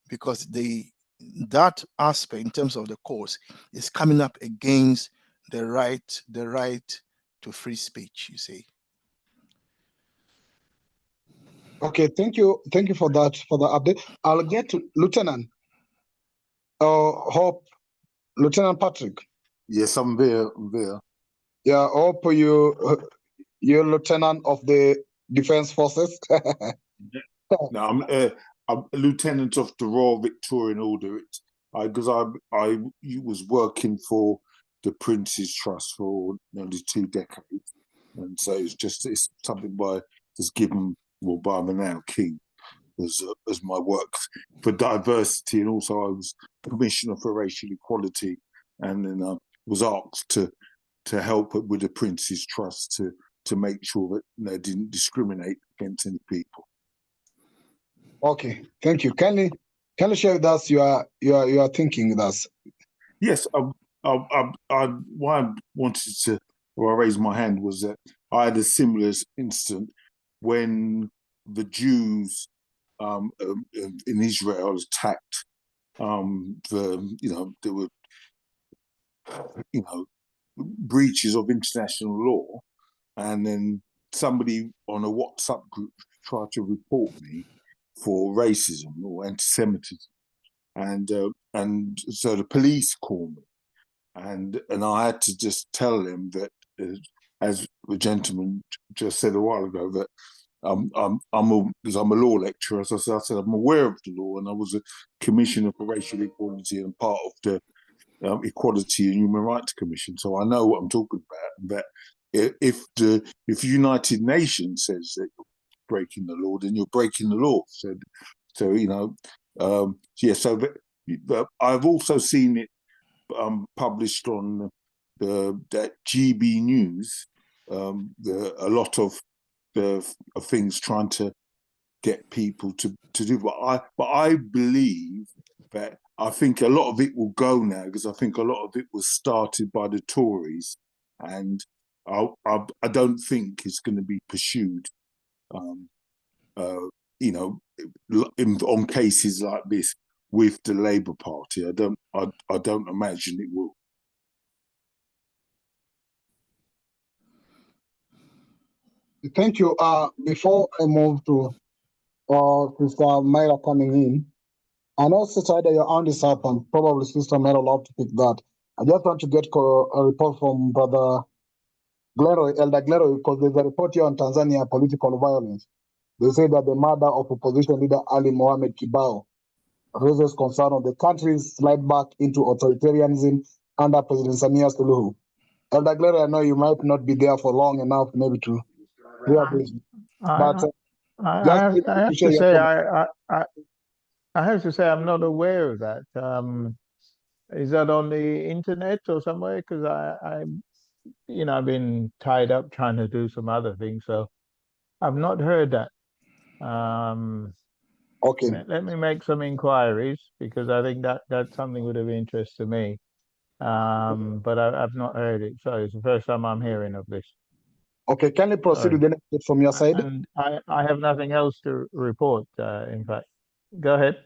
because that aspect in terms of the cause is coming up against the right to free speech, you see. Okay, thank you for the update. I'll get to Lieutenant. Hope, Lieutenant Patrick. Yes, I'm there. Yeah, hope you're Lieutenant of the Defense Forces. No, I'm a lieutenant of the Royal Victorian Order. Because I was working for the Prince's Trust for nearly 2 decades, and so it's something just given by the now King as my work for diversity, and also I was Commissioner for Racial Equality, and then I was asked to help with the Prince's Trust to make sure that they didn't discriminate against any people. Okay, thank you. Can you share with us your thinking with us? Yes, why I wanted to, or I raised my hand, was that I had a similar incident when the Jews in Israel attacked. There were breaches of international law, and then somebody on a WhatsApp group tried to report me for racism or anti-Semitism, and so the police called me, and I had to just tell them that, as the gentleman just said a while ago, that because I'm a law lecturer, as I said, I'm aware of the law, and I was a Commissioner for Racial Equality and part of the Equality and Human Rights Commission, so I know what I'm talking about. That if the United Nations says that you're breaking the law, then you're breaking the law. So but I've also seen it published on that GB News. A lot of things trying to get people to do, but I believe that I think a lot of it will go now, because I think a lot of it was started by the Tories, and I don't think it's going to be pursued you know, on cases like this with the Labour Party. I don't imagine it will. Thank you. Before I move to Sister Myra coming in, I know Sister Ida, your hand is up, and probably Sister Myra will have to pick that. I just want to get a report from Brother Glero, Elder Glero, because there's a report here on Tanzania political violence. They say that the murder of opposition leader Ali Mohamed Kibao raises concern of the country's slide back into authoritarianism under President Samia Suluhu. Elder Glero, I know you might not be there for long enough maybe to hear this, but I have to say, I have to say, I'm not aware of that. Is that on the internet or somewhere? Because I've been tied up trying to do some other things, so I've not heard that. Okay. Let me make some inquiries, because I think that's something would have interest to me. But I've not heard it, so it's the first time I'm hearing of this. Okay, can you proceed with the next bit from your side? And I have nothing else to report, in fact. Go ahead.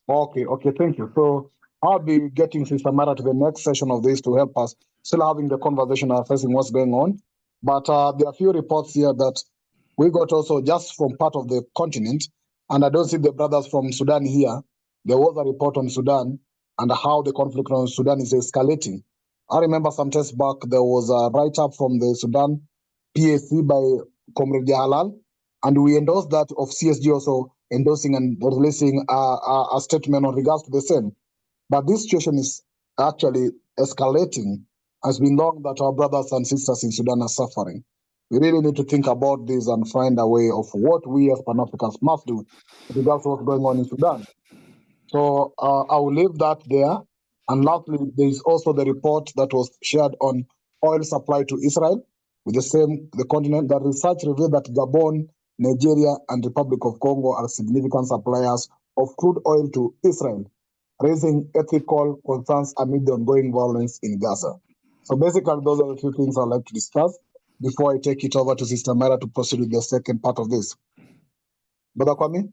Okay, thank you. So I'll be getting Sister Mara to the next session of this to help us still having the conversation assessing what's going on. But there are a few reports here that we got also just from part of the continent, and I don't see the brothers from Sudan here. There was a report on Sudan and how the conflict on Sudan is escalating. I remember some times back there was a write-up from the Sudan PAC by Comrade Halal, and we endorsed that of CSG also endorsing and releasing a statement on regards to the same. But this situation is actually escalating. Has been long that our brothers and sisters in Sudan are suffering. We really need to think about this and find a way of what we as Pan-Africans must do with regards to what's going on in Sudan. So I will leave that there. And lastly, there is also the report that was shared on oil supply to Israel with the continent. That research revealed that Gabon, Nigeria, and Republic of Congo are significant suppliers of crude oil to Israel, raising ethical concerns amid the ongoing violence in Gaza. So basically, those are the few things I'd like to discuss before I take it over to Sister Mara to proceed with the second part of this. Brother Kwame?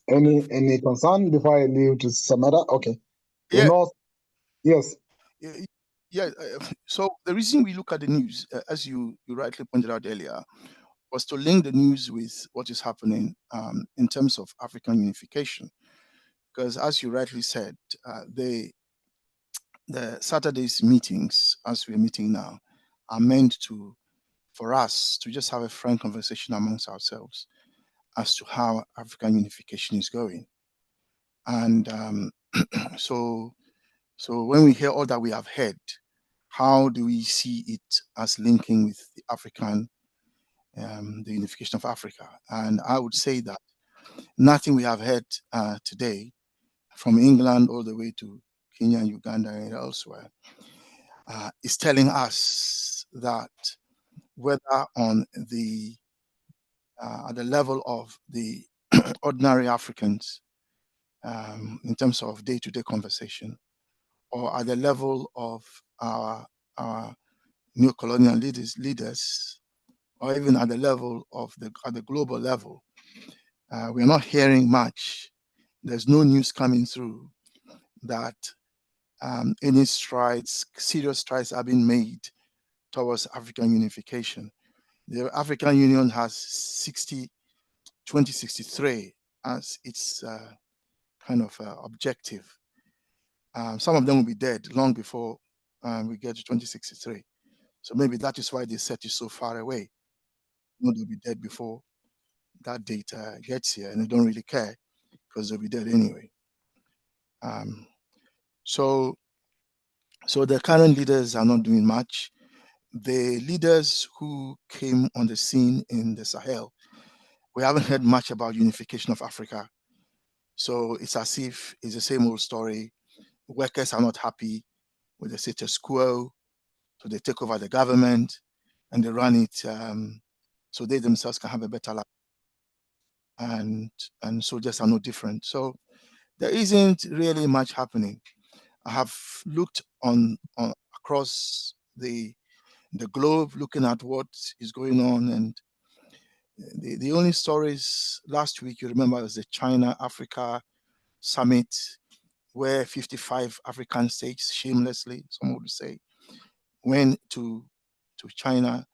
Any concern before I leave to Samara? Okay. Yeah. Yes. Yeah. So the reason we look at the news, as you rightly pointed out earlier, was to link the news with what is happening in terms of African unification. Because as you rightly said, the Saturday's meetings, as we're meeting now, are meant for us to just have a frank conversation amongst ourselves as to how African unification is going. And so when we hear all that we have heard, how do we see it as linking with the African, the unification of Africa? And I would say that nothing we have heard today, from England all the way to Kenya, Uganda, and elsewhere, is telling us that whether on the at the level of the ordinary Africans, in terms of day-to-day conversation, or at the level of our new colonial leaders, or even at the level of at the global level, we're not hearing much. There's no news coming through that any serious strides have been made towards African unification. The African Union has 2063 as its kind of objective. Some of them will be dead long before we get to 2063. So maybe that is why they set it so far away. You know, they'll be dead before that date gets here, and they don't really care because they'll be dead anyway. So the current leaders are not doing much. The leaders who came on the scene in the Sahel, we haven't heard much about unification of Africa. So it's as if it's the same old story. Workers are not happy with the status quo, so they take over the government and they run it so they themselves can have a better life. And soldiers are no different. So there isn't really much happening. I have looked on across the globe, looking at what is going on, and The only stories last week, you remember, was the China Africa summit, where 55 African states, shamelessly, some would say, went to China,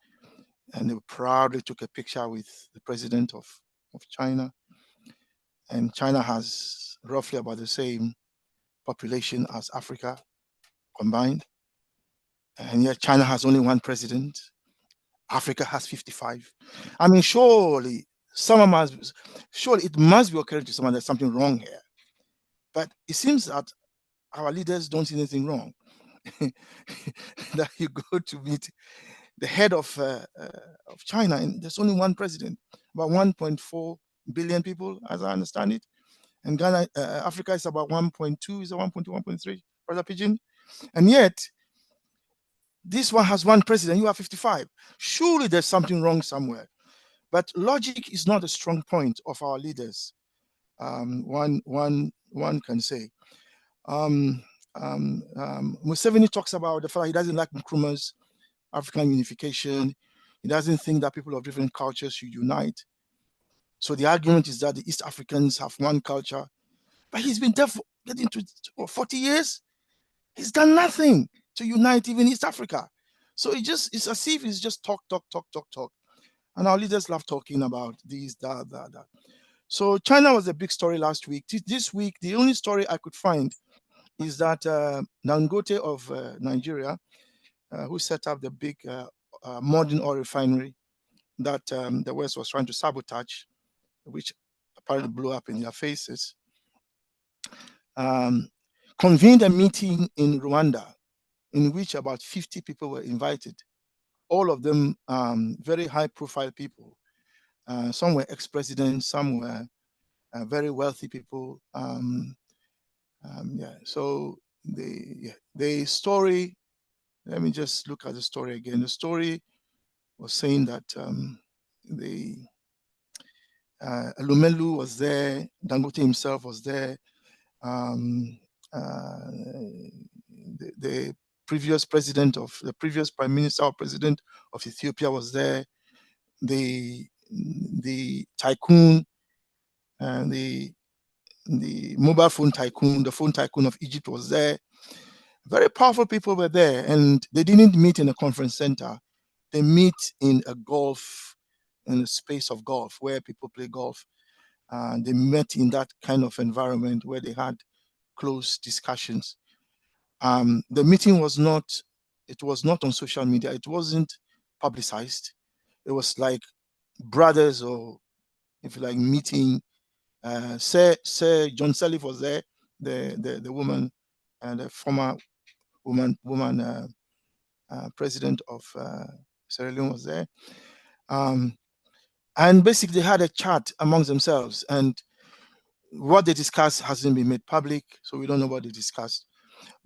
and they proudly took a picture with the president of China. And China has roughly about the same population as Africa combined. And yet China has only one president. Africa has 55. I mean, surely it must be occurring to someone there's something wrong here. But it seems that our leaders don't see anything wrong. That you go to meet the head of China, and there's only one president, about 1.4 billion people, as I understand it. And Ghana, Africa is about 1.2, is it 1.2, 1.3, Brother Pigeon? And yet, this one has one president, you have 55. Surely there's something wrong somewhere. But logic is not a strong point of our leaders. One can say. Museveni talks about the fact he doesn't like Nkrumah's African unification. He doesn't think that people of different cultures should unite. So the argument is that the East Africans have one culture. But he's been there for getting to 40 years. He's done nothing to unite even East Africa. So it's as if it's just talk. And our leaders love talking about this, that. So China was a big story last week. This week, the only story I could find is that Dangote of Nigeria, who set up the big modern oil refinery that the West was trying to sabotage, which apparently blew up in their faces, convened a meeting in Rwanda in which about 50 people were invited, all of them very high-profile people. Some were ex-presidents, some were very wealthy people. So the story, let me just look at the story again. The story was saying that Lumelu was there, Dangote himself was there, the previous prime minister or president of Ethiopia was there, the tycoon, and the mobile phone tycoon, the phone tycoon of Egypt was there. Very powerful people were there, and they didn't meet in a conference center. They meet in a space of golf where people play golf. They met in that kind of environment where they had close discussions. The meeting was not on social media. It wasn't publicized. It was like brothers, or if you like, meeting. Sir John Sirleaf was there, the woman, and the former woman president of Sierra Leone was there. And basically they had a chat amongst themselves, and what they discussed hasn't been made public, so we don't know what they discussed.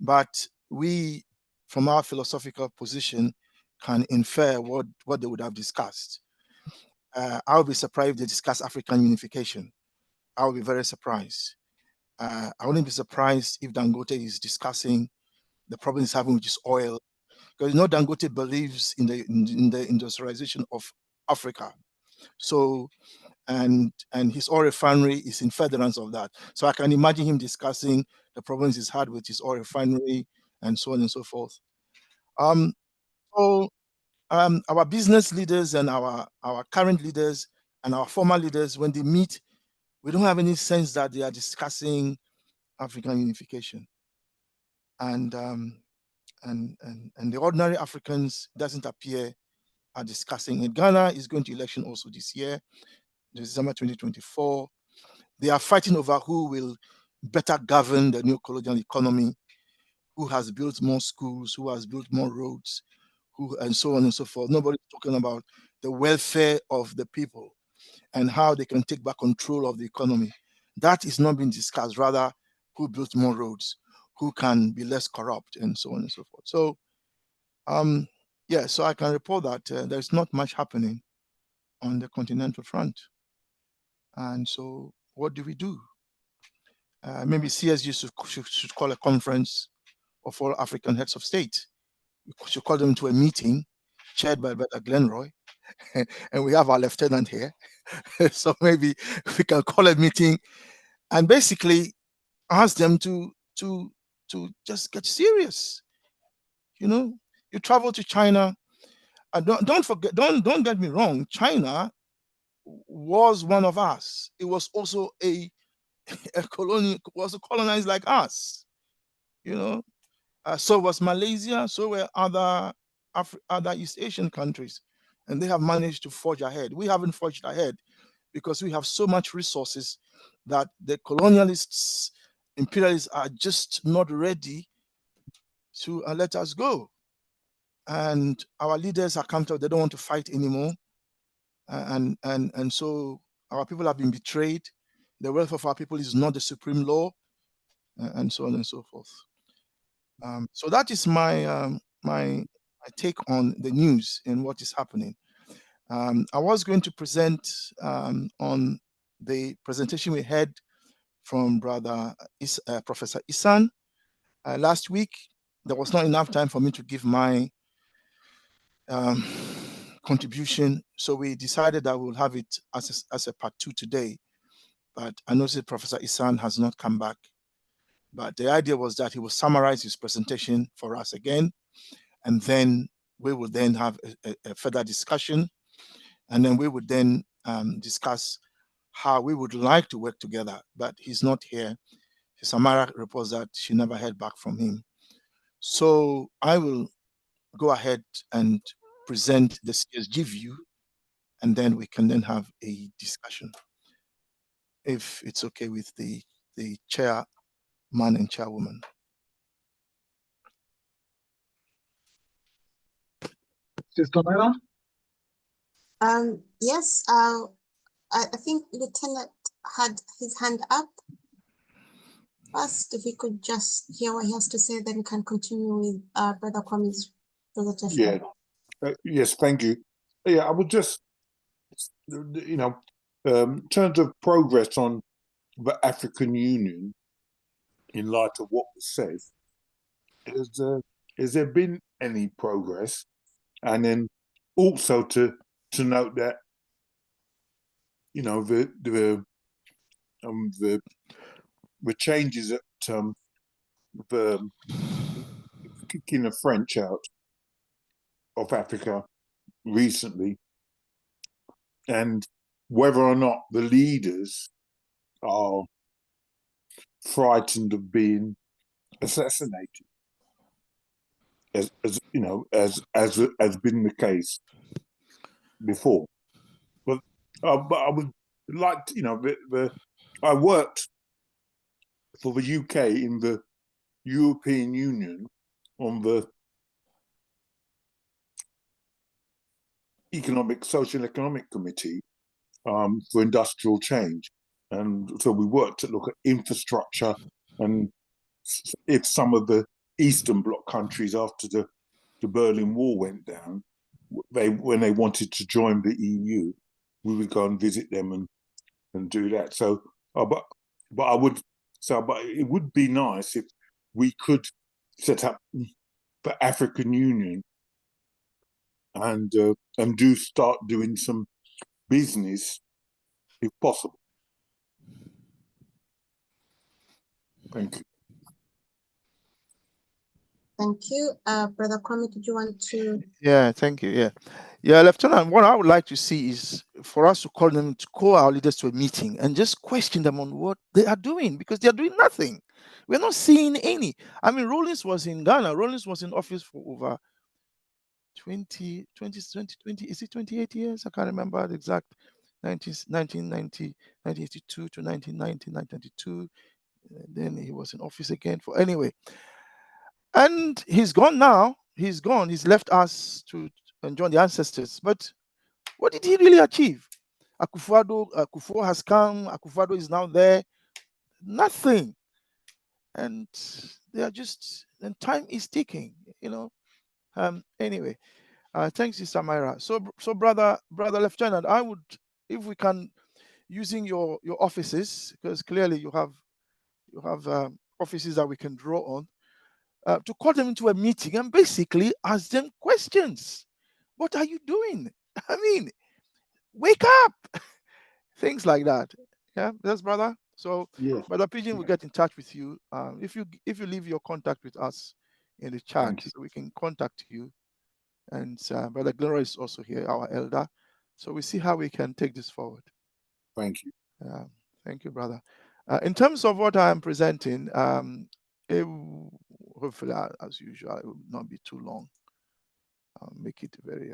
But we, from our philosophical position, can infer what they would have discussed. I would be surprised if they discuss African unification. I would be very surprised. I wouldn't be surprised if Dangote is discussing the problem he's having with his oil, because Dangote believes in the industrialization of Africa. So, and his oil refinery is in furtherance of that. So I can imagine him discussing the problems he's had with his oil refinery and so on and so forth. Our business leaders and our current leaders and our former leaders, when they meet, we don't have any sense that they are discussing African unification. And the ordinary Africans, doesn't appear, are discussing it. Ghana is going to election also this year, December 2024. They are fighting over who will better govern the new colonial economy, who has built more schools, who has built more roads, and so on and so forth. Nobody's talking about the welfare of the people and how they can take back control of the economy. That is not being discussed. Rather, who built more roads, who can be less corrupt, and so on and so forth. So, so I can report that there's not much happening on the continental front. And so, what do we do? Maybe CSG should call a conference of all African heads of state. We should call them to a meeting chaired by Glenroy and we have our lieutenant here. So maybe we can call a meeting and basically ask them to just get serious. You travel to China, and don't forget, don't get me wrong, China was one of us. It was also a colony, was colonized like us. So was Malaysia, so were other East Asian countries, and they have managed to forge ahead. We haven't forged ahead because we have so much resources that the colonialists, imperialists are just not ready to let us go. And our leaders are comfortable; they don't want to fight anymore, and so our people have been betrayed. The wealth of our people is not the supreme law, and so on and so forth. So that is my take on the news and what is happening. I was going to present on the presentation we had from Professor Esan last week. There was not enough time for me to give my contribution, so we decided that we'll have it as a part 2 today. But I noticed Professor Esan has not come back. But the idea was that he will summarize his presentation for us again, and then we will then have a further discussion, and then we would then discuss how we would like to work together. But he's not here. Samara reports that she never heard back from him. So I will go ahead and present the CSG view, and then we can then have a discussion, if it's okay with the chairman and chairwoman. Sister Myra? Yes, I think Lieutenant had his hand up. First, if we could just hear what he has to say, then we can continue with Brother Kwame's presentation. Yeah. Yes, thank you. Yeah, I would just, in terms of progress on the African Union, in light of what was said, has there been any progress? And then also to note that, the changes at the kicking the French out of Africa recently, and whether or not the leaders are frightened of being assassinated, as been the case before. But I would like to, I worked for the UK in the European Union on the Social Economic Committee for industrial change. And so we worked to look at infrastructure, and if some of the Eastern Bloc countries, after the Berlin Wall went down, when they wanted to join the EU, we would go and visit them and do that. So, but it would be nice if we could set up the African Union and do start doing some business if possible. Thank you. Thank you. Brother Kwame, did you want to? Yeah, thank you. Yeah, Lieutenant, what I would like to see is for us to call our leaders to a meeting and just question them on what they are doing, because they are doing nothing. We're not seeing any. I mean, Rawlings was in Ghana. Rawlings was in office for over 20, is it 28 years? I can't remember the exact. 1982 to 1990, 1992. Then he was in office again for anyway. And he's gone now. He's gone. He's left us to join the ancestors. But what did he really achieve? Akufo has come. Akufo is now there. Nothing. And they are just, and time is ticking, Anyway, thanks, Sister Myra. So brother Lieutenant, I would, if we can, using your offices, because clearly you have offices that we can draw on, to call them into a meeting and basically ask them questions. What are you doing? I mean, wake up. Things like that. Yeah, yes, brother. So, Yes. Brother Pigeon will get in touch with you. If you leave your contact with us in the chat, Thank you. so we can contact you. And Brother Gloria is also here, our elder. So we see how we can take this forward. Thank you. Thank you, brother. In terms of what I am presenting, hopefully, as usual, it will not be too long. I'll make it very,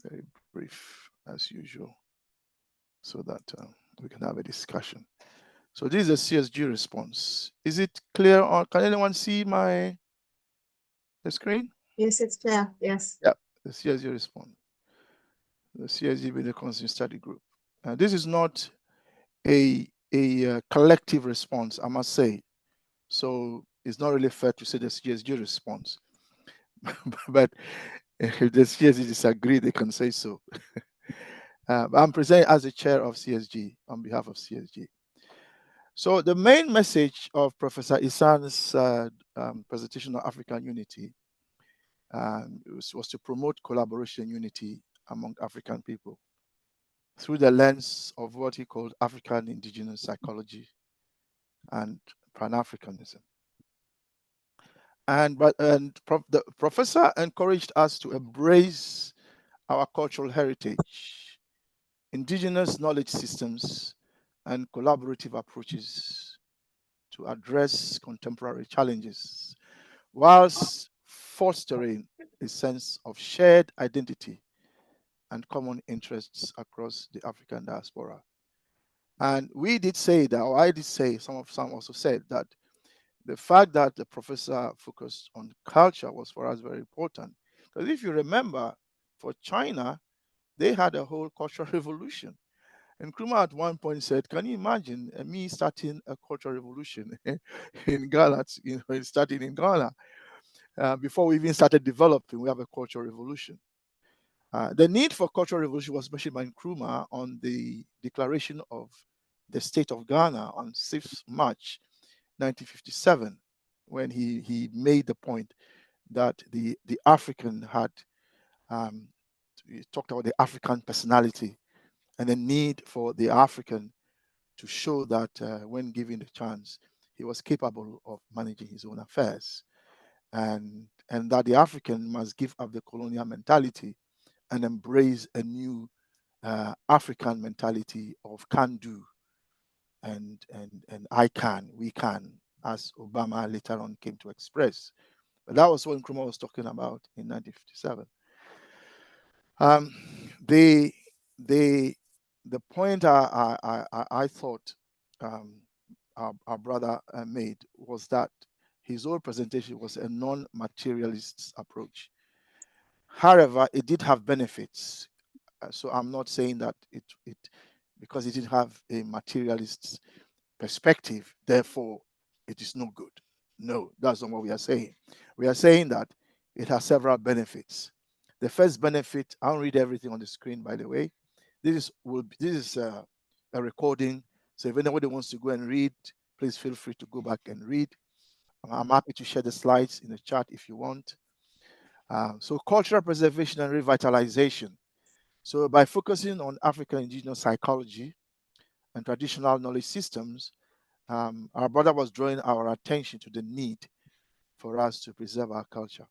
very brief as usual, so that we can have a discussion. So this is a CSG response. Is it clear? Or can anyone see the screen? Yes, it's clear. Yes. Yeah, the CSG response. The CSG being the constant study group. This is not a collective response, I must say. So it's not really fair to say the CSG response. But if the CSG disagree, they can say so. I'm presenting as the chair of CSG on behalf of CSG. So the main message of Professor Esan's presentation on African unity was to promote collaboration and unity among African people through the lens of what he called African indigenous psychology and Pan-Africanism. The professor encouraged us to embrace our cultural heritage, indigenous knowledge systems, and collaborative approaches to address contemporary challenges, whilst fostering a sense of shared identity and common interests across the African diaspora. And we did say that, or I did say, some also said that the fact that the professor focused on culture was for us very important. Because if you remember, for China, they had a whole cultural revolution. And Nkrumah at one point said, can you imagine me starting a cultural revolution in Ghana, starting in Ghana? Before we even started developing, we have a cultural revolution. The need for cultural revolution was mentioned by Nkrumah on the declaration of the state of Ghana on 6th March 1957, when he made the point that the African had, he talked about the African personality and the need for the African to show that when given the chance, he was capable of managing his own affairs, and that the African must give up the colonial mentality and embrace a new African mentality of can do and I can, we can, as Obama later on came to express. But that was what Nkrumah was talking about in 1957. The point I thought our brother made was that his whole presentation was a non-materialist approach. However, it did have benefits. So I'm not saying that it because it didn't have a materialist perspective, therefore it is no good. No, that's not what we are saying. We are saying that it has several benefits. The first benefit, I won't read everything on the screen, by the way. This is a recording. So if anybody wants to go and read, please feel free to go back and read. I'm happy to share the slides in the chat if you want. So cultural preservation and revitalization. So by focusing on African indigenous psychology and traditional knowledge systems, our brother was drawing our attention to the need for us to preserve our culture.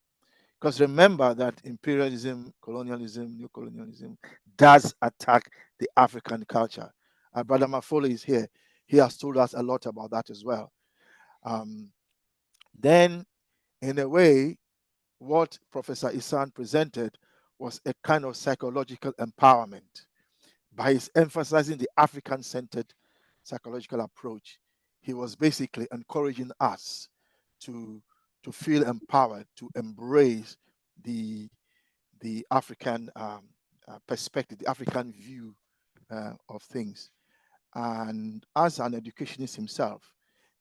Because remember that imperialism, colonialism, neocolonialism does attack the African culture. Our brother Mafolo is here. He has told us a lot about that as well. Then, in a way, what Professor Esan presented was a kind of psychological empowerment. By his emphasizing the African-centered psychological approach, he was basically encouraging us to feel empowered, to embrace the African perspective, the African view of things. And as an educationist himself,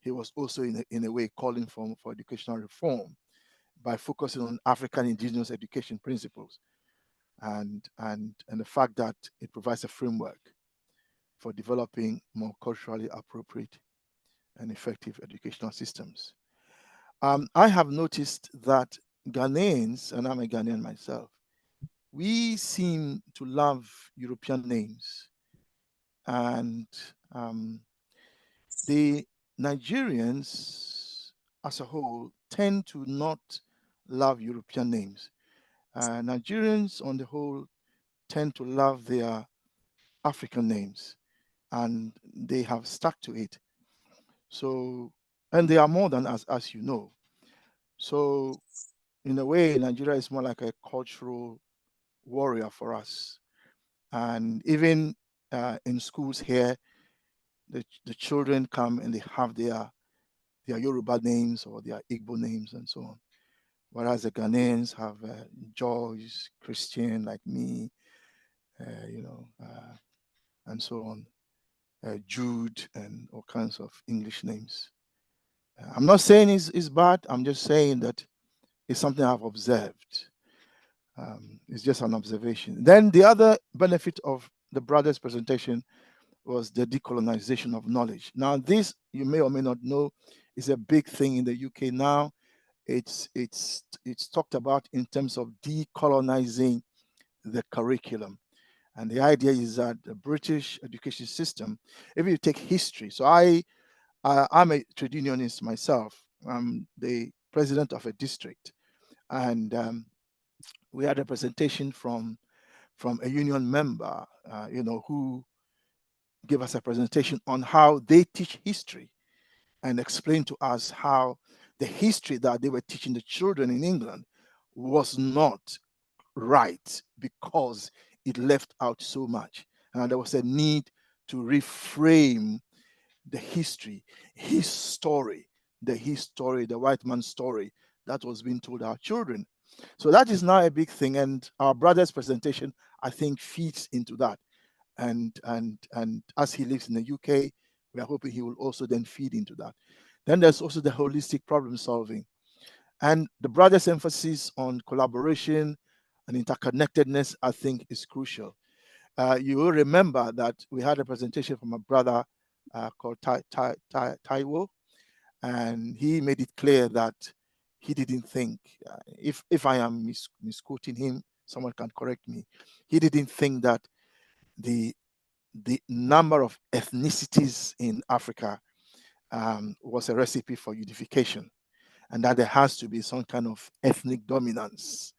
he was also in a way calling for educational reform by focusing on African indigenous education principles and the fact that it provides a framework for developing more culturally appropriate and effective educational systems. I have noticed that Ghanaians, and I'm a Ghanaian myself, we seem to love European names, and the Nigerians as a whole tend to not love European names. Nigerians on the whole tend to love their African names, and they have stuck to it. So, and they are more than as you know. So, in a way, Nigeria is more like a cultural warrior for us. And even in schools here, the children come and they have their Yoruba names or their Igbo names and so on. Whereas the Ghanaians have Joyce, Christian, like me, and so on, Jude, and all kinds of English names. I'm not saying it's bad. I'm just saying that it's something I've observed. It's just an observation. Then the other benefit of the brother's presentation was the decolonization of knowledge. Now, this you may or may not know is a big thing in the UK now. It's talked about in terms of decolonizing the curriculum. And the idea is that the British education system, if you take history, so I'm a trade unionist myself. I'm the president of a district, and we had a presentation from a union member, who gave us a presentation on how they teach history and explain to us how the history that they were teaching the children in England was not right because it left out so much. And there was a need to reframe the history, his story, the white man's story that was being told our children. So that is now a big thing. And our brother's presentation, I think, feeds into that. And as he lives in the UK, we are hoping he will also then feed into that. Then there's also the holistic problem solving. And the brother's emphasis on collaboration and interconnectedness, I think, is crucial. You will remember that we had a presentation from a brother called Taiwo, and he made it clear that he didn't think, if I am misquoting him, someone can correct me. He didn't think that the number of ethnicities in Africa was a recipe for unification, and that there has to be some kind of ethnic dominance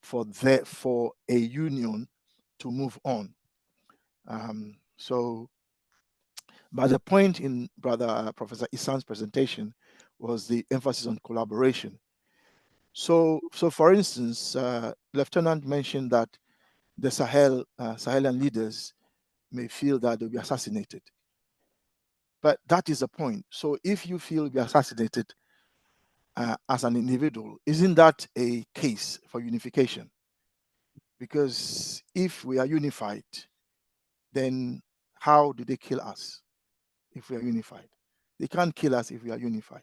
for a union to move on. But the point in Professor Esan's presentation was the emphasis on collaboration. So for instance, Lieutenant mentioned that the Sahelian leaders may feel that they'll be assassinated. But that is the point. So if you feel you'll be assassinated as an individual, isn't that a case for unification? Because if we are unified, then how do they kill us if we are unified? They can't kill us if we are unified.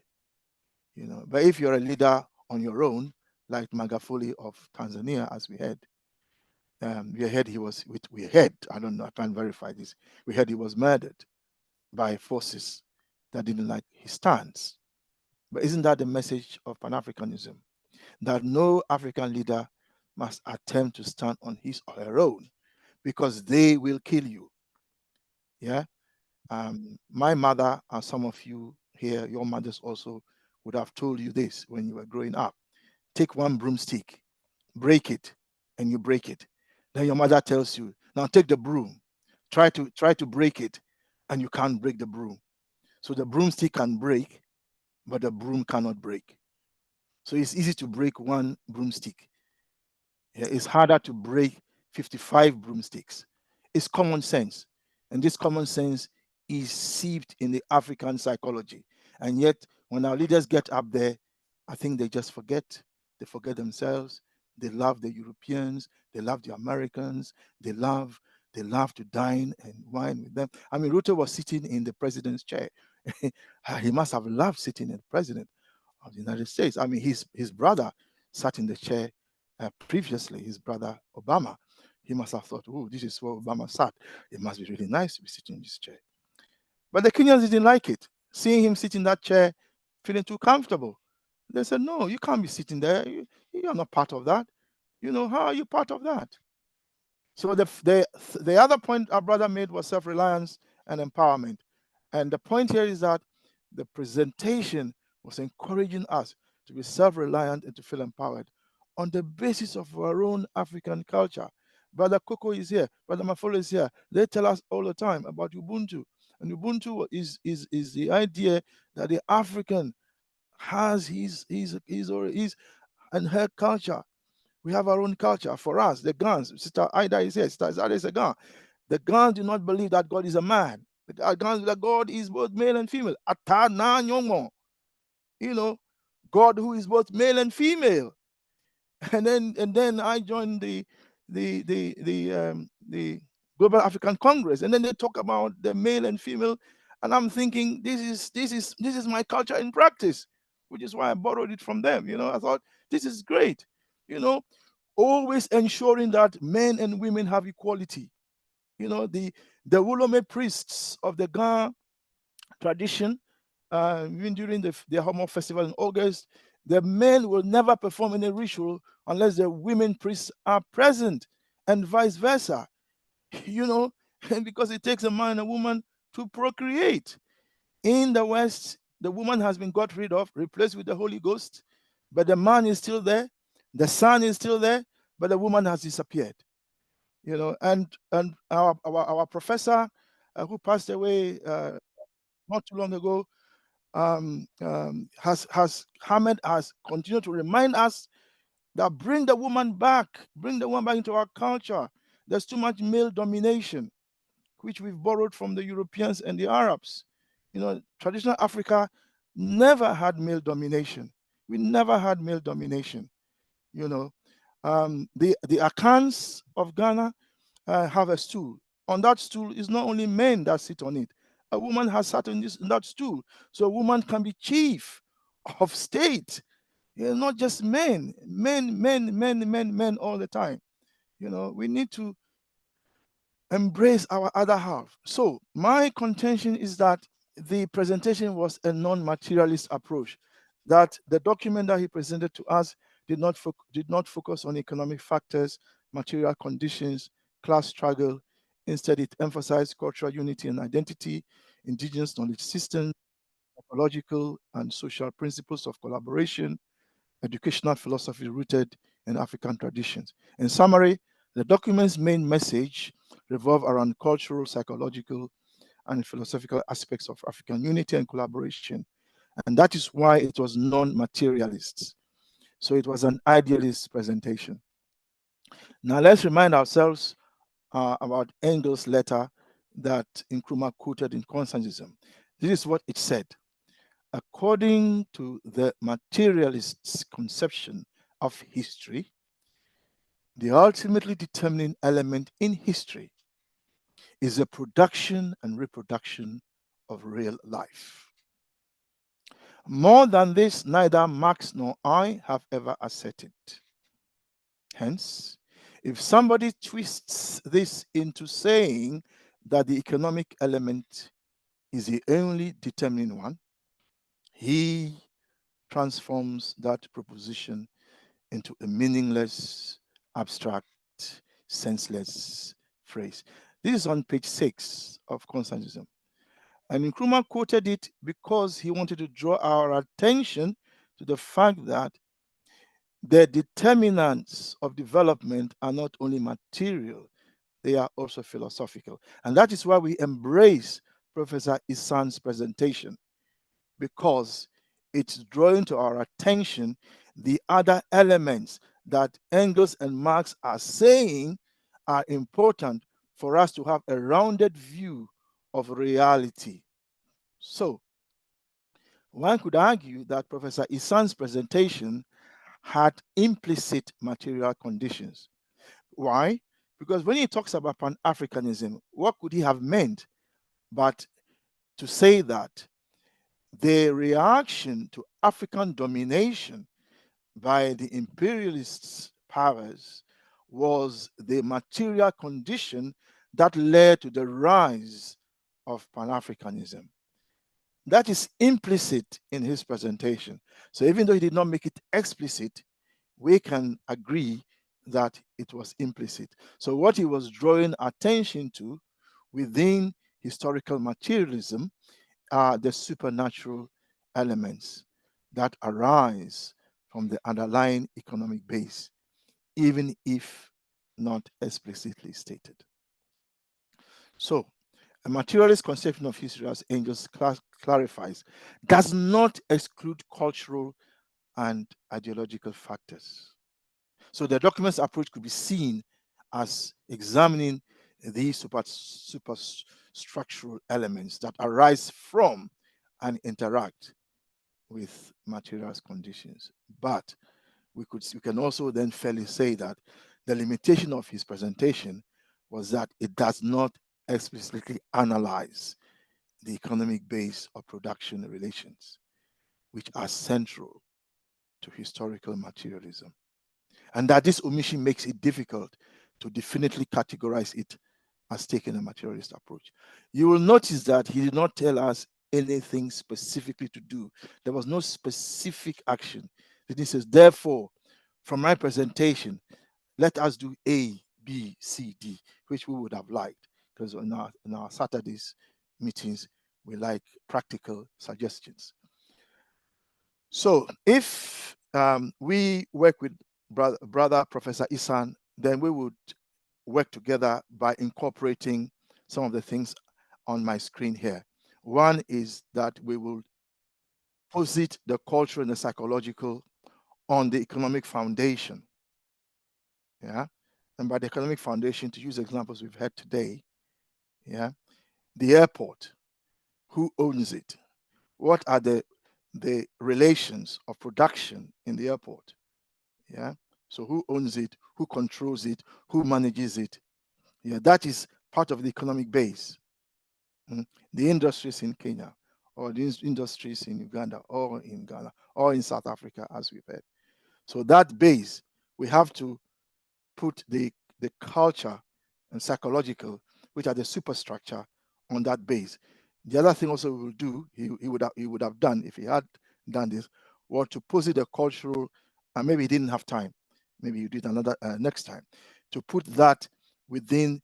But if you're a leader on your own, like Magufuli of Tanzania, as we heard, I don't know, I can't verify this. We heard he was murdered by forces that didn't like his stance. But isn't that the message of Pan-Africanism? That no African leader must attempt to stand on his or her own, because they will kill you. Yeah. My mother and some of you here, your mothers also, would have told you this when you were growing up. Take one broomstick, break it, and you break it. Then your mother tells you, now take the broom, try to break it, and you can't break the broom. So the broomstick can break, but the broom cannot break. So it's easy to break one broomstick. Yeah, it's harder to break 55 broomsticks. It's common sense. And this common sense is seeped in the African psychology. And yet, when our leaders get up there, I think they just forget. They forget themselves. They love the Europeans. They love the Americans. They love to dine and wine with them. I mean, Ruto was sitting in the president's chair. He must have loved sitting in the president of the United States. I mean, his brother sat in the chair previously, his brother Obama. He must have thought, oh, this is where Obama sat. It must be really nice to be sitting in this chair. But the Kenyans didn't like it, seeing him sit in that chair, feeling too comfortable. They said, no, you can't be sitting there. You're not part of that. How are you part of that? So the other point our brother made was self-reliance and empowerment. And the point here is that the presentation was encouraging us to be self-reliant and to feel empowered on the basis of our own African culture. Brother Coco is here, Brother Mafolo is here. They tell us all the time about Ubuntu. And Ubuntu is the idea that the African has his and her culture. We have our own culture. For us, the Gans, Sister Ida is here, Sister Zada is a Gan. The Gans do not believe that God is a man. The Gans that God is both male and female. Atana nyongo. You know, God who is both male and female. And then I joined the Global African Congress, and then they talk about the male and female, and I'm thinking this is my culture in practice, which is why I borrowed it from them. You know, I thought this is great. You know, always ensuring that men and women have equality. You know, the Wolome priests of the Ga tradition, even during the Homo festival in August, the men will never perform any ritual unless the women priests are present, and vice versa. You know, and because it takes a man and a woman to procreate. In the West, the woman has been got rid of, replaced with the Holy Ghost, but the man is still there, the son is still there, but the woman has disappeared. You know, and our professor who passed away not too long ago has continued to remind us that bring the woman back into our culture. There's too much male domination, which we've borrowed from the Europeans and the Arabs. You know, traditional Africa never had male domination. We never had male domination. You know, the Akans of Ghana have a stool. On that stool is not only men that sit on it. A woman has sat on that stool. So a woman can be chief of state. You know, not just men all the time. You know, we need to embrace our other half. So my contention is that the presentation was a non-materialist approach, that the document that he presented to us did not focus on economic factors, material conditions, class struggle. Instead, it emphasized cultural unity and identity, indigenous knowledge systems, ecological and social principles of collaboration, educational philosophy rooted in African traditions. In summary, the document's main message revolved around cultural, psychological, and philosophical aspects of African unity and collaboration. And that is why it was non-materialist. So it was an idealist presentation. Now let's remind ourselves about Engels' letter that Nkrumah quoted in Consensusism. This is what it said. According to the materialist's conception of history, the ultimately determining element in history is the production and reproduction of real life. More than this, neither Marx nor I have ever asserted. Hence, if somebody twists this into saying that the economic element is the only determining one, he transforms that proposition into a meaningless, abstract, senseless phrase. This is on page 6 of Consensusism. And Nkrumah quoted it because he wanted to draw our attention to the fact that the determinants of development are not only material, they are also philosophical. And that is why we embrace Professor Esan's presentation, because it's drawing to our attention the other elements that Engels and Marx are saying are important for us to have a rounded view of reality. So, one could argue that Professor Esan's presentation had implicit material conditions. Why? Because when he talks about Pan-Africanism, what could he have meant but to say that the reaction to African domination by the imperialist powers was the material condition that led to the rise of Pan-Africanism. That is implicit in his presentation. So even though he did not make it explicit, we can agree that it was implicit. So what he was drawing attention to within historical materialism are the supernatural elements that arise from the underlying economic base, even if not explicitly stated. So, a materialist conception of history, as Engels clarifies, does not exclude cultural and ideological factors. So the document's approach could be seen as examining these superstructural elements that arise from and interact with materials conditions. But we can also then fairly say that the limitation of his presentation was that it does not explicitly analyze the economic base of production relations, which are central to historical materialism, and that this omission makes it difficult to definitely categorize it as taking a materialist approach. You will notice that he did not tell us anything specifically to do. There was no specific action. He says, therefore, from my presentation, let us do A, B, C, D, which we would have liked, because in our Saturdays meetings, we like practical suggestions. So if we work with brother Professor Esan, then we would work together by incorporating some of the things on my screen here. One is that we will posit the cultural and the psychological on the economic foundation. Yeah. And by the economic foundation, to use examples we've had today, yeah, the airport, who owns it? What are the relations of production in the airport? Yeah. So who owns it? Who controls it? Who manages it? Yeah, that is part of the economic base. The industries in Kenya, or the industries in Uganda, or in Ghana, or in South Africa, as we've heard. So that base, we have to put the culture and psychological, which are the superstructure, on that base. The other thing also we will do, he would have done if he had done this, was to posit the cultural, and maybe he didn't have time. Maybe you did another next time, to put that within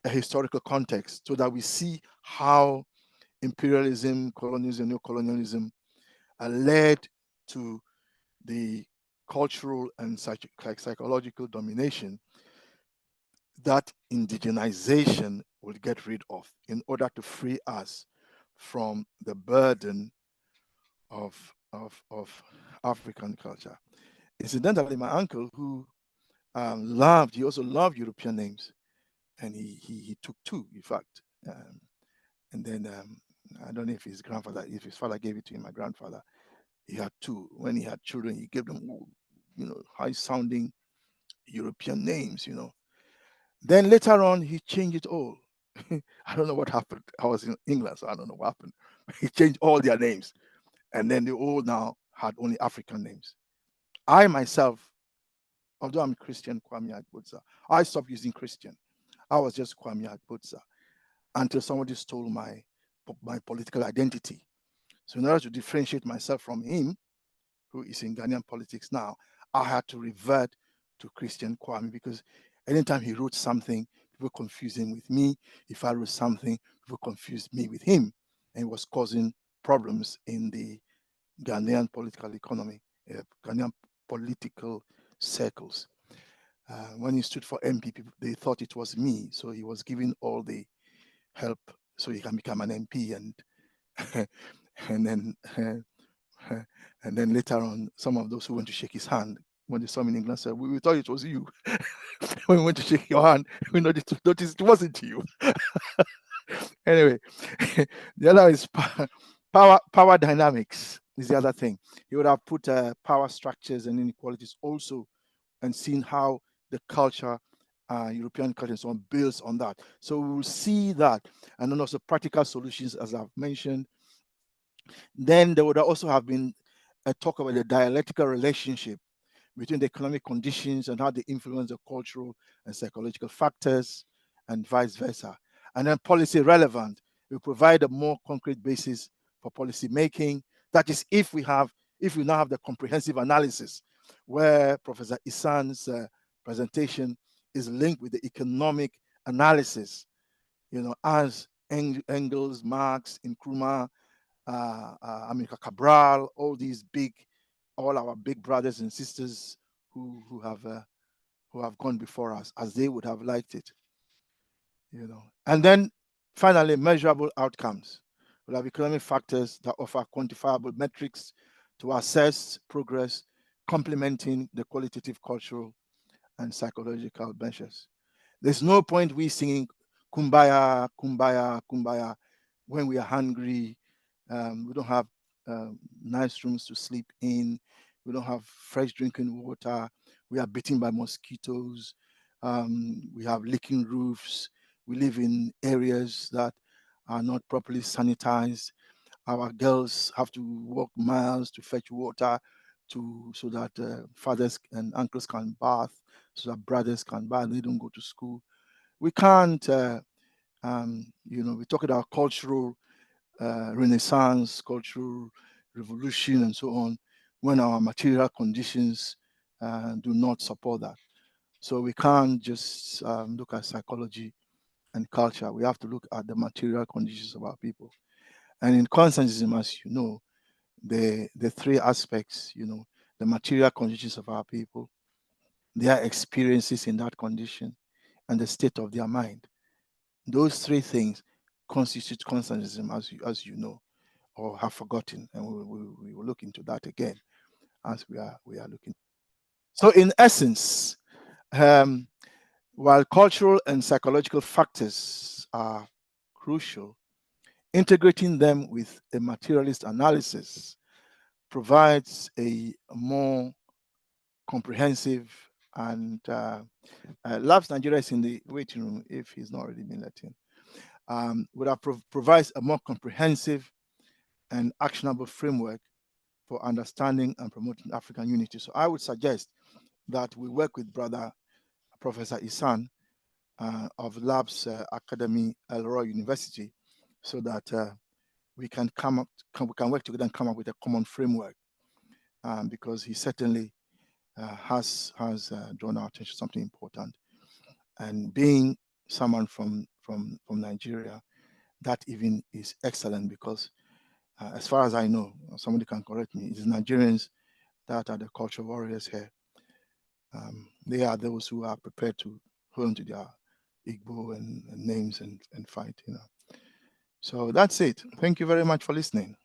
a historical context so that we see how imperialism, colonialism, neocolonialism led to the cultural and psychological domination that indigenization will get rid of in order to free us from the burden of African culture. Incidentally, my uncle, who he also loved European names, and he took two, in fact. And then I don't know if his father gave it to him, my grandfather. He had two. When he had children, he gave them, high-sounding European names, Then later on, he changed it all. I don't know what happened. I was in England, so I don't know what happened. He changed all their names. And then they all now had only African names. I myself, although I'm Christian, Kwame Agbodza, I stopped using Christian. I was just Kwame Agbodza until somebody stole my political identity. So in order to differentiate myself from him, who is in Ghanaian politics now, I had to revert to Christian Kwame, because anytime he wrote something, people confused him with me. If I wrote something, people confused me with him, and it was causing problems in the Ghanaian political economy, Ghanaian political circles. When he stood for MP, they thought it was me, so he was giving all the help so he can become an MP, and and then later on, some of those who went to shake his hand, when they saw me in England, said, we thought it was you. When we went to shake your hand, we noticed it wasn't you. Anyway, the other is power dynamics is the other thing. He would have put power structures and inequalities also, and seen how the culture, European culture and so on, builds on that. So we will see that, and then also practical solutions, as I've mentioned. Then there would also have been a talk about the dialectical relationship between the economic conditions and how they influence the cultural and psychological factors, and vice versa. And then policy relevant, we provide a more concrete basis for policy making. That is, if we now have the comprehensive analysis, where Professor Esan's presentation is linked with the economic analysis, as Engels, Marx, Nkrumah, America Cabral, all our big brothers and sisters who have gone before us, as they would have liked it. And then finally, measurable outcomes. We'll have economic factors that offer quantifiable metrics to assess progress, complementing the qualitative, cultural, and psychological measures. There's no point we singing kumbaya, kumbaya, kumbaya when we are hungry. We don't have nice rooms to sleep in. We don't have fresh drinking water. We are bitten by mosquitoes. We have leaking roofs. We live in areas that are not properly sanitized. Our girls have to walk miles to fetch water so that fathers and uncles can bath, so that brothers can bath. They don't go to school. We can't, we talk about cultural renaissance, cultural revolution, and so on, when our material conditions do not support that. So we can't just look at psychology and culture. We have to look at the material conditions of our people. And in consensusism, as you know, the three aspects, the material conditions of our people, their experiences in that condition, and the state of their mind. Those three things constitute consensusism, as you know, or have forgotten, and we will look into that again as we are looking. So in essence, while cultural and psychological factors are crucial, integrating them with a materialist analysis provides a more comprehensive and Labs Nigeria is in the waiting room if he's not already been let in. Provides a more comprehensive and actionable framework for understanding and promoting African unity. So I would suggest that we work with Brother Professor Esan of Labs Academy, Elroy University, so that we can work together and come up with a common framework, because he certainly has drawn our attention to something important. And being someone from Nigeria, that even is excellent, because as far as I know, somebody can correct me, it is Nigerians that are the cultural warriors here. They are those who are prepared to hold on to their Igbo and names and fight, So that's it. Thank you very much for listening.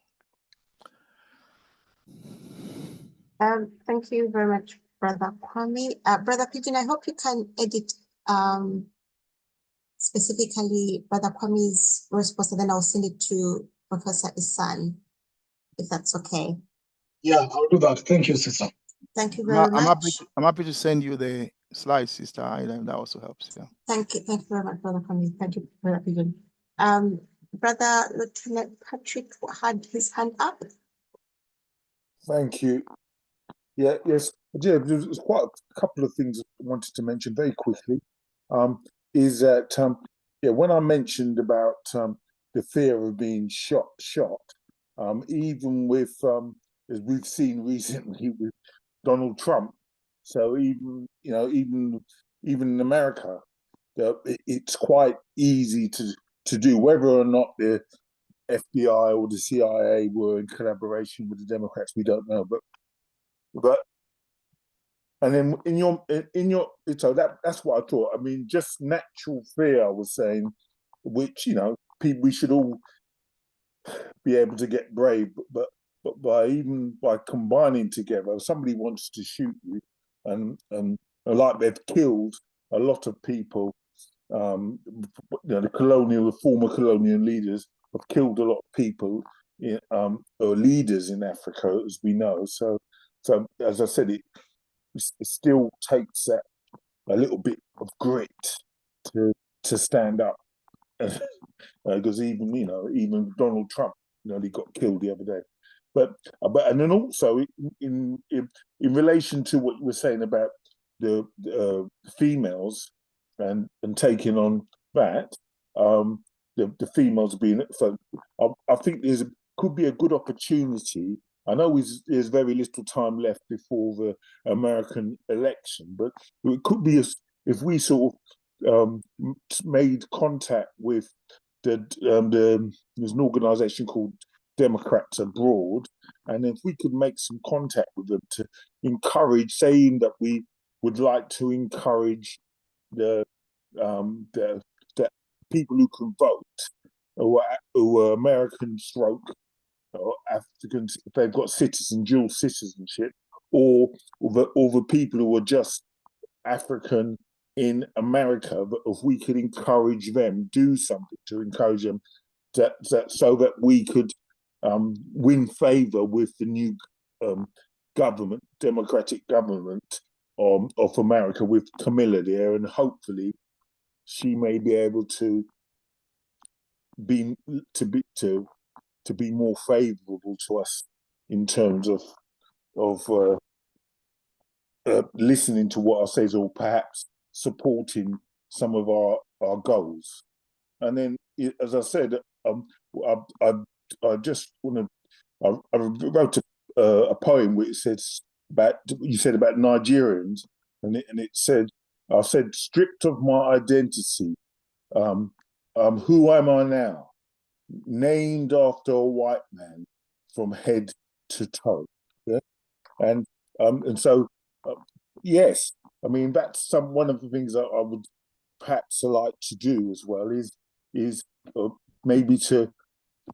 Thank you very much, Brother Kwame. Brother Pigeon, I hope you can edit specifically Brother Kwame's response, and then I'll send it to Professor Esan, if that's okay. Yeah, I'll do that. Thank you, sister. Thank you very much. I'm happy to send you the slides, Sister Ida. That also helps. Yeah. Thank you very much, Brother Kwame. Thank you, Brother Pigeon. Brother Lieutenant Patrick had his hand up. Thank you. Yes, there's quite a couple of things I wanted to mention very quickly. Is that when I mentioned about the fear of being shot, even with as we've seen recently with Donald Trump, so even in America, it's quite easy to do, whether or not the FBI or the CIA were in collaboration with the Democrats, we don't know, but and then in your so that's what I thought. I mean, just natural fear, I was saying, which people, we should all be able to get brave, but by combining together, if somebody wants to shoot you, and like they've killed a lot of people, the former colonial leaders have killed a lot of people, or leaders in Africa, as we know. So as I said, it still takes a little bit of grit to stand up, because even Donald Trump nearly got killed the other day. But and then also in relation to what you were saying about the females and taking on that, the females being, so I think could be a good opportunity. I know there's very little time left before the American election, but it could be if we sort of made contact with there's an organisation called Democrats Abroad, and if we could make some contact with them to encourage, saying that we would like to encourage the people who can vote, who are American stroke or Africans, if they've got dual citizenship, or the people who are just African in America, but if we could encourage them, do something to encourage them, so that we could win favor with the new government, democratic government of America, with Camilla there, and hopefully she may be able to be more favorable to us in terms of listening to what I say, or perhaps supporting some of our goals. And then, as I said, I just want to. I wrote a poem which says you said about Nigerians, and it said, I said, stripped of my identity, who am I now? Named after a white man from head to toe. Yeah, and so yes, I mean that's one of the things that I would perhaps like to do as well is maybe to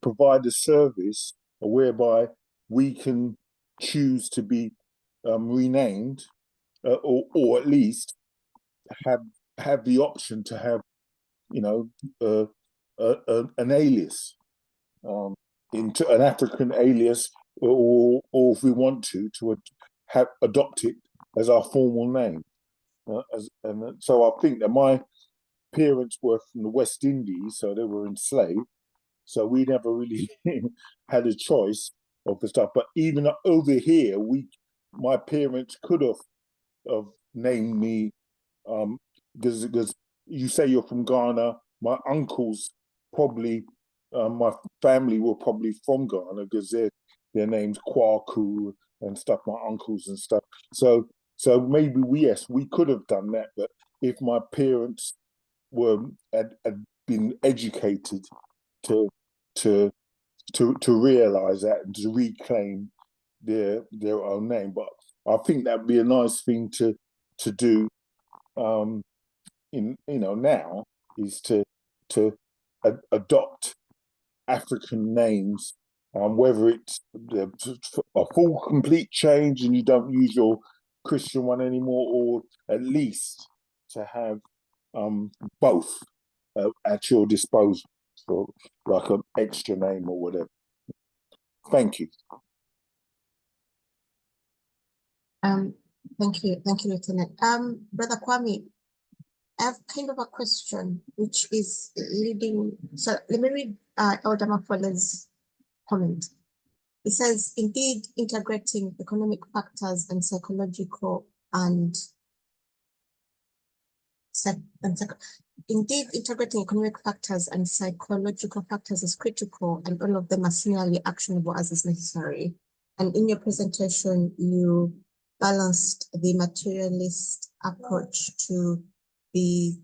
provide a service whereby we can choose to be renamed, or at least have the option to have, an alias, into an African alias, or if we want to adopt it as our formal name. And so I think that my parents were from the West Indies, so they were enslaved. So we never really had a choice of the stuff. But even over here, my parents could have named me, because you say you're from Ghana. My uncles probably, my family were probably from Ghana, because their name's Kwaku and stuff, my uncles and stuff. So maybe we could have done that, but if my parents had been educated to realize that and to reclaim their own name. But I think that'd be a nice thing to do. Now is to adopt African names, whether it's a full complete change and you don't use your Christian one anymore, or at least to have both at your disposal, so like an extra name or whatever. Thank you. Thank you, Lieutenant. Brother Kwame, I have kind of a question, which is leading. So let me read Elder Mafola's comment. It says, indeed, integrating economic factors and psychological Indeed, integrating economic factors and psychological factors is critical, and all of them are similarly actionable as is necessary. And in your presentation, you balanced the materialist approach to the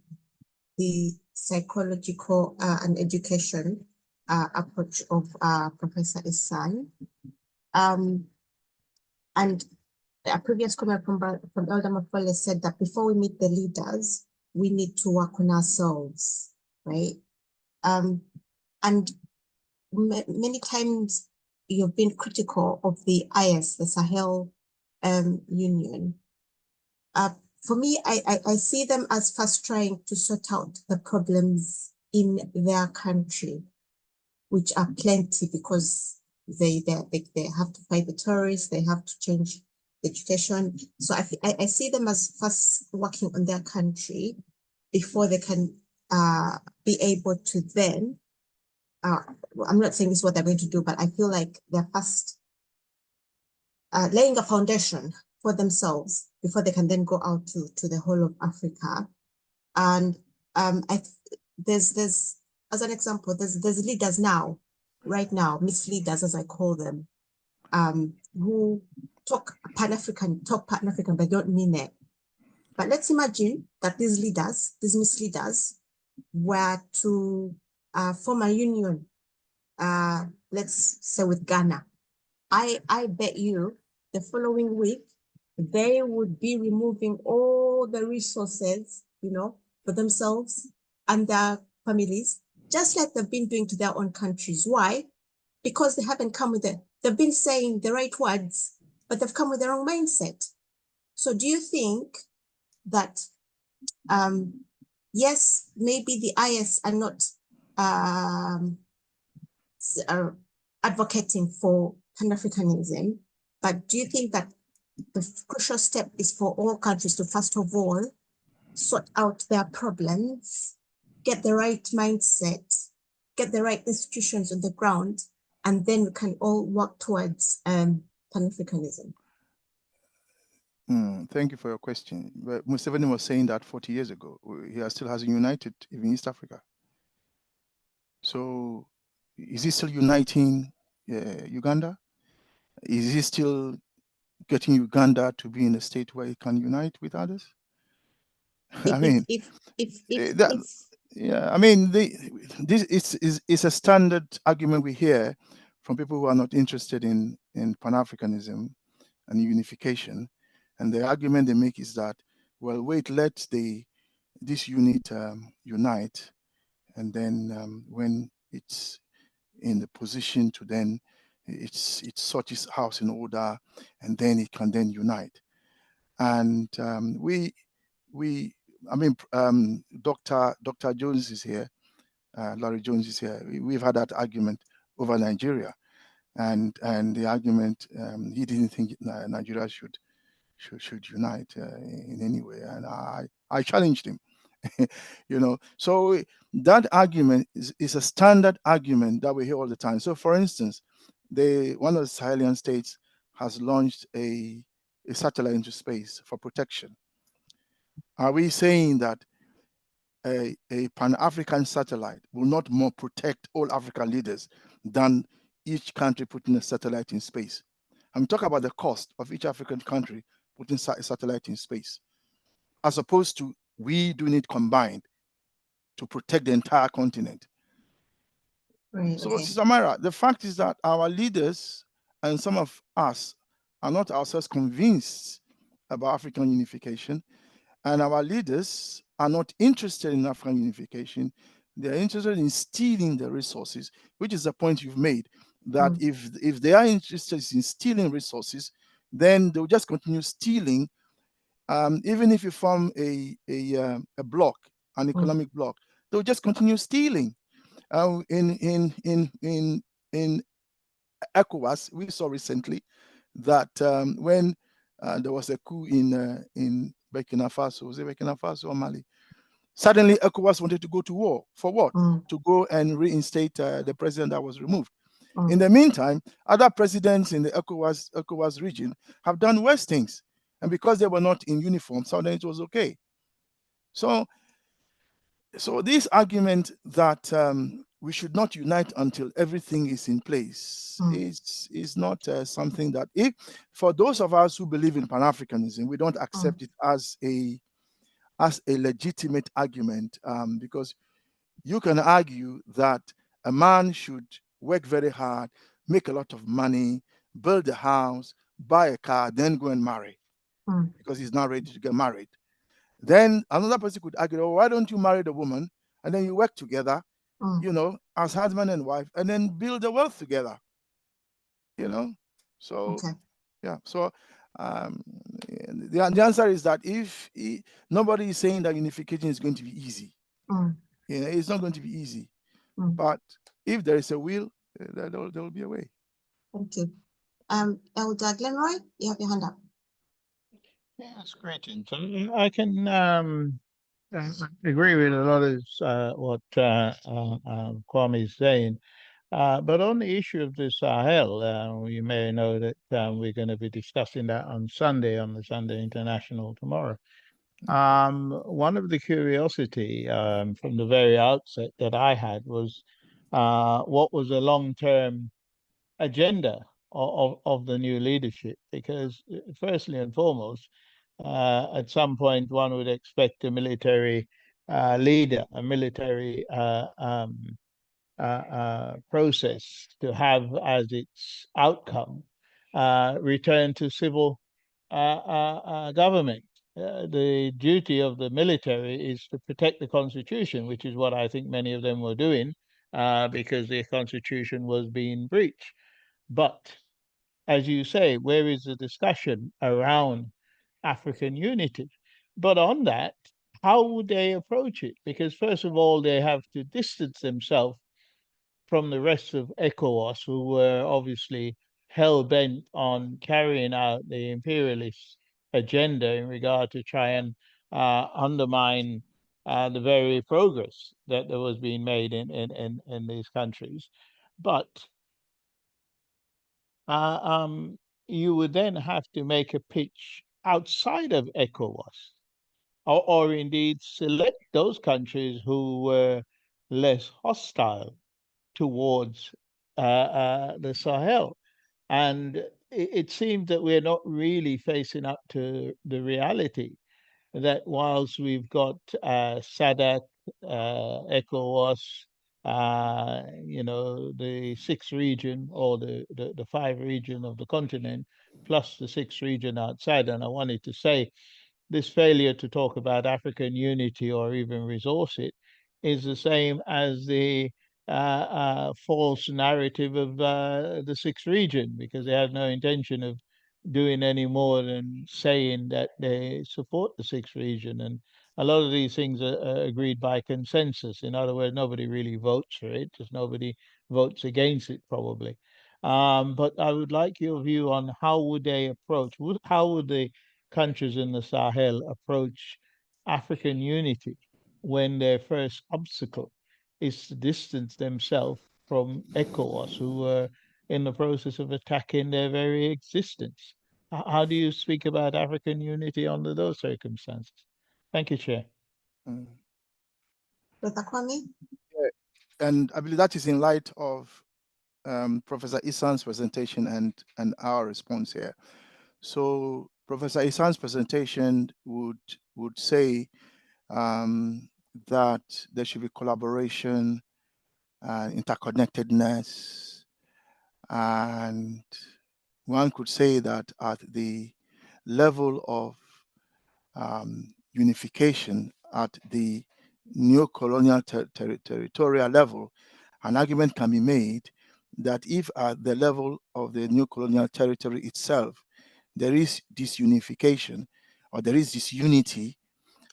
psychological and education approach of Professor Esan. And a previous comment from Elder Mafole said that before we meet the leaders, we need to work on ourselves, right? And many times you've been critical of the IS, the Sahel Union. For me, I see them as first trying to sort out the problems in their country, which are plenty, because they have to fight the terrorists, they have to change education. So I see them as first working on their country before they can be able to then, I'm not saying this is what they're going to do, but I feel like they're first laying a foundation for themselves before they can then go out to the whole of Africa. And there's as an example, there's leaders now, right now, misleaders as I call them, who talk Pan-African, but don't mean it. But let's imagine that these leaders, these misleaders, were to form a union, let's say with Ghana. I bet you the following week, they would be removing all the resources, for themselves and their families, just like they've been doing to their own countries. Why? Because they haven't come with it. They've been saying the right words, but they've come with their own mindset. So do you think that, yes, maybe the IS are not are advocating for Pan-Africanism, but do you think that the crucial step is for all countries to, first of all, sort out their problems, get the right mindset, get the right institutions on the ground, and then we can all work towards Pan-Africanism? Thank you for your question. But Museveni was saying that 40 years ago. He still hasn't united even East Africa. So is he still uniting Uganda? Is he still getting Uganda to be in a state where it can unite with others? I mean, yeah, I mean, this is a standard argument we hear from people who are not interested in Pan-Africanism and unification. And the argument they make is that, well, wait, let this unit unite, and then when it's in the position to then it's sort its house in order, and then it can then unite. And Dr. Jones is here, Larry Jones is here. We've had that argument over Nigeria, and the argument he didn't think Nigeria should unite in any way, and I challenged him. So that argument is a standard argument that we hear all the time. So, for instance, one of the Sahelian states has launched a satellite into space for protection. Are we saying that a Pan-African satellite will not more protect all African leaders than each country putting a satellite in space? I'm talking about the cost of each African country putting a satellite in space, as opposed to we doing it combined to protect the entire continent. Right, So, okay. Sister Myra, the fact is that our leaders and some of us are not ourselves convinced about African unification, and our leaders are not interested in African unification. They're interested in stealing the resources, which is the point you've made, that if they are interested in stealing resources, then they'll just continue stealing. Even if you form a bloc, an economic bloc, they'll just continue stealing. In ECOWAS, we saw recently that when there was a coup in Burkina Faso, was it Burkina Faso or Mali? Suddenly, ECOWAS wanted to go to war. For what? To go and reinstate the president that was removed. In the meantime, other presidents in the ECOWAS region have done worse things. And because they were not in uniform, suddenly it was okay. So this argument that we should not unite until everything is in place is not something that, for those of us who believe in Pan-Africanism, we don't accept it as a legitimate argument, because you can argue that a man should work very hard, make a lot of money, build a house, buy a car, then go and marry because he's not ready to get married. Then another person could argue, oh, why don't you marry the woman and then you work together, as husband and wife, and then build the wealth together, So, okay. Yeah. So the answer is that if nobody is saying that unification is going to be easy, it's not going to be easy. But if there is a will, there will be a way. Thank you. Elder Glenroy, you have your hand up. Yes, great. I can agree with a lot of what Kwame is saying. But on the issue of the Sahel, you may know that we're going to be discussing that on Sunday, on the Sunday International tomorrow. One of the curiosity from the very outset that I had was what was the long-term agenda of the new leadership, because firstly and foremost, at some point one would expect a military leader, a military process to have as its outcome return to civil government. The duty of the military is to protect the constitution, which is what I think many of them were doing, because the constitution was being breached. But as you say, where is the discussion around African unity? But on that, how would they approach it? Because first of all, they have to distance themselves from the rest of ECOWAS, who were obviously hell bent on carrying out the imperialist agenda in regard to try and undermine the very progress that there was being made in these countries. But you would then have to make a pitch outside of ECOWAS, or indeed select those countries who were less hostile towards the Sahel. And it seems that we're not really facing up to the reality that whilst we've got SADC, ECOWAS, the sixth region, or the five region of the continent, plus the sixth region outside. And I wanted to say this failure to talk about African unity or even resource it is the same as the false narrative of the sixth region, because they have no intention of doing any more than saying that they support the sixth region. And a lot of these things are agreed by consensus. In other words, nobody really votes for it, just nobody votes against it, probably. But I would like your view on how would they approach, how would the countries in the Sahel approach African unity when their first obstacle is to distance themselves from ECOWAS, who were in the process of attacking their very existence. How do you speak about African unity under those circumstances? Thank you, Chair. Brother Kwame? And I believe that is in light of Professor Esan's presentation and our response here. So Professor Esan's presentation would say that there should be collaboration, interconnectedness, and one could say that at the level of unification at the neo-colonial territorial level, an argument can be made that if at the level of the neo-colonial territory itself, there is this unification or there is this unity,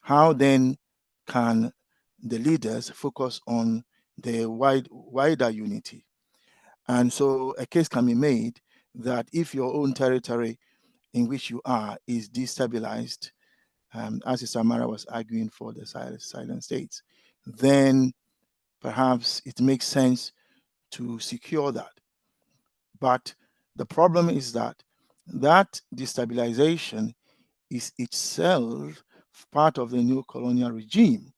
how then can the leaders focus on the wider unity? And so a case can be made that if your own territory in which you are is destabilized, as Samara was arguing for the silent states, then perhaps it makes sense to secure that. But the problem is that that destabilization is itself part of the new colonial regime.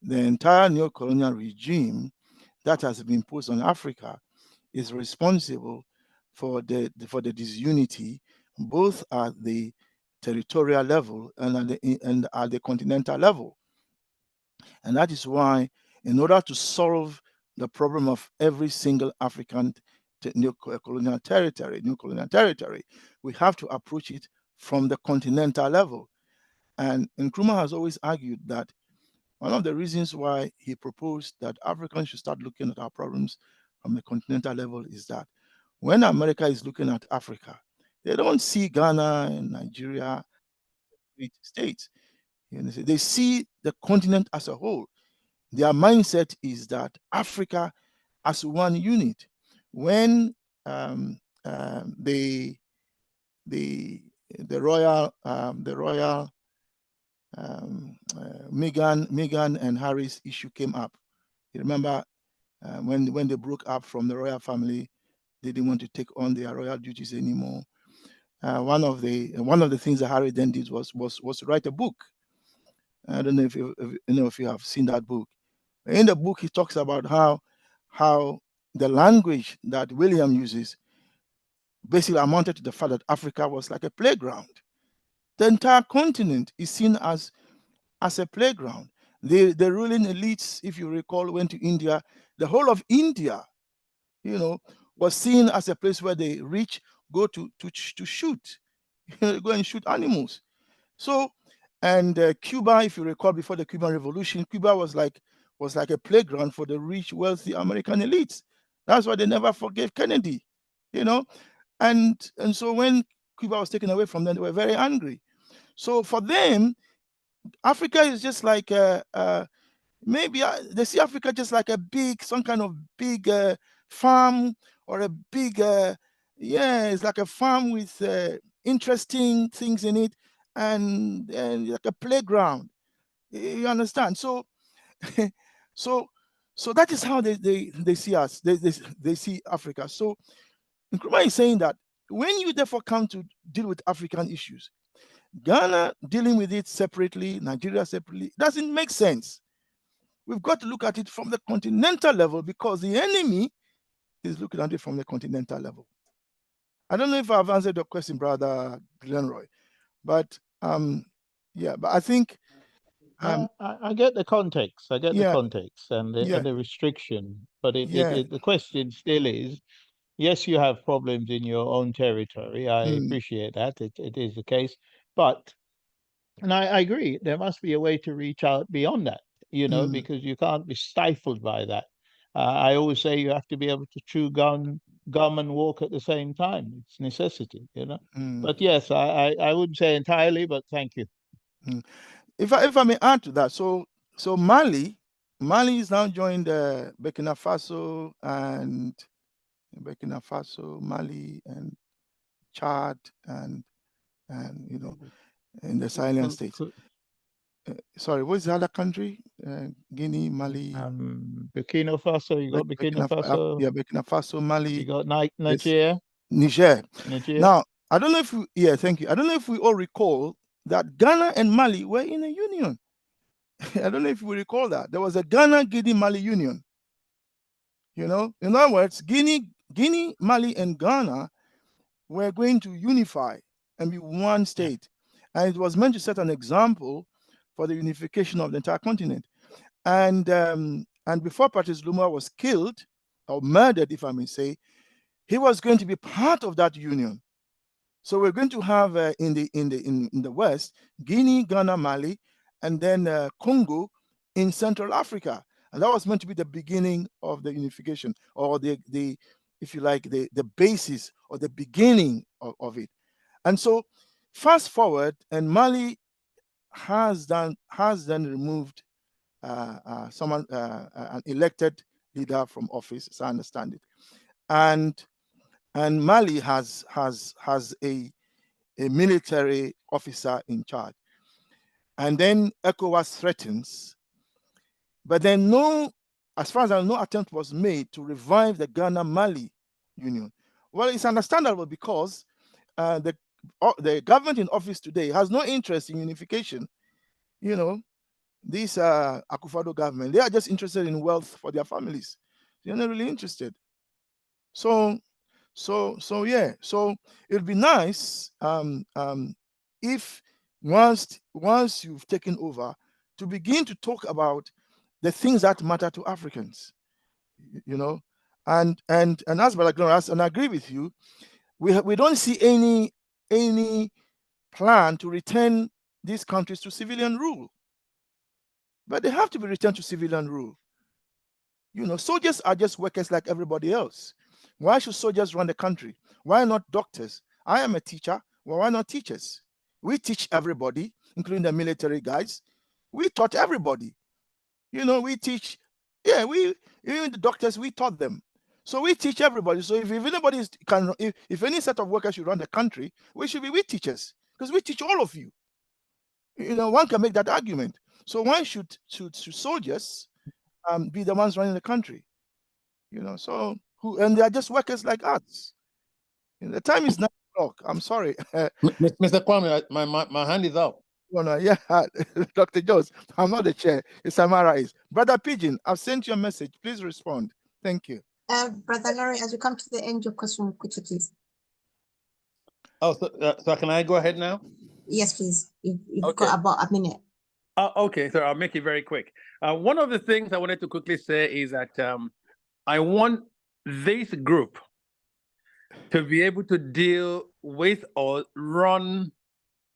The entire new colonial regime that has been imposed on Africa is responsible for the disunity, both at the territorial level and at the continental level. And that is why, in order to solve the problem of every single African new colonial territory, we have to approach it from the continental level. And Nkrumah has always argued that one of the reasons why he proposed that Africans should start looking at our problems from the continental level is that when America is looking at Africa, they don't see Ghana and Nigeria states. They see the continent as a whole. Their mindset is that Africa as one unit. When the royal Meghan and Harris issue came up, you remember when they broke up from the royal family, they didn't want to take on their royal duties anymore. One of the things that Harry then did was to write a book. I don't know if you have seen that book. In the book, he talks about how the language that William uses basically amounted to the fact that Africa was like a playground. The entire continent is seen as a playground. The ruling elites, if you recall, went to India. The whole of India, was seen as a place where the rich go to shoot, go and shoot animals. So, and Cuba, if you recall, before the Cuban Revolution, Cuba was like a playground for the rich, wealthy American elites. That's why they never forgave Kennedy, and so when Cuba was taken away from them, they were very angry. So for them, Africa is just like maybe they see Africa just like some kind of big farm, or a big it's like a farm with interesting things in it, and like a playground. You understand? So so that is how they see us. They see Africa. So Nkrumah is saying that when you therefore come to deal with African issues, Ghana dealing with it separately, Nigeria separately, doesn't make sense. We've got to look at it from the continental level, because the enemy is looking at it from the continental level. I don't know if I've answered your question, Brother Glenroy, but but I think I get the context. I get the context and the restriction, but the question still is, yes, you have problems in your own territory. I appreciate that. It is the case, but and I agree, there must be a way to reach out beyond that, because you can't be stifled by that. I always say you have to be able to chew gum and walk at the same time. It's necessity, But yes, I wouldn't say entirely, but thank you. If I may add to that, so Mali is now joined Burkina Faso, Mali, and Chad, and in the Sahelian states. Sorry, what's the other country? Guinea, Mali, Burkina Faso. You got Burkina Faso. Burkina Faso, Mali. You got Niger. Niger. Now, I don't know if thank you. I don't know if we all recall that Ghana and Mali were in a union. I don't know if we recall that. There was a Ghana, Guinea, Mali union. In other words, Guinea, Mali, and Ghana were going to unify and be one state. And it was meant to set an example for the unification of the entire continent. And before Patrice Lumumba was killed, or murdered, if I may say, he was going to be part of that union. So we're going to have in the West, Guinea, Ghana, Mali, and then Congo in Central Africa. And that was meant to be the beginning of the unification, or the if you like, the basis or the beginning of it. And so fast forward, and Mali has then removed someone, an elected leader from office, as I understand it. And Mali has a military officer in charge. And then ECOWAS threatens, but then as far as I know, no attempt was made to revive the Ghana-Mali union. Well, it's understandable, because the government in office today has no interest in unification. This Akufo-Addo government, they are just interested in wealth for their families. They're not really interested. So it'd be nice if once you've taken over, to begin to talk about the things that matter to Africans, and as Brother Glorious, and I agree with you, we don't see any plan to return these countries to civilian rule, but they have to be returned to civilian rule. Soldiers are just workers like everybody else. Why should soldiers run the country? Why not doctors? I am a teacher. Well, why not teachers? We teach everybody, including the military guys. We taught everybody. We teach. Yeah, even the doctors, we taught them. So we teach everybody. So if anybody if any set of workers should run the country, we should be teachers, because we teach all of you. One can make that argument. So why should soldiers be the ones running the country? So and they are just workers like us. The time is 9 o'clock. I'm sorry. Mr. Kwame, my hand is up. Yeah, Dr. Jones, I'm not the chair. It's Samara is. Brother Pigeon, I've sent you a message. Please respond. Thank you. Brother Larry, as we come to the end, your question, could you please? Oh, so can I go ahead now? Yes, please. You've Okay. got about a minute. Okay, so I'll make it very quick. One of the things I wanted to quickly say is that I want this group to be able to deal with or run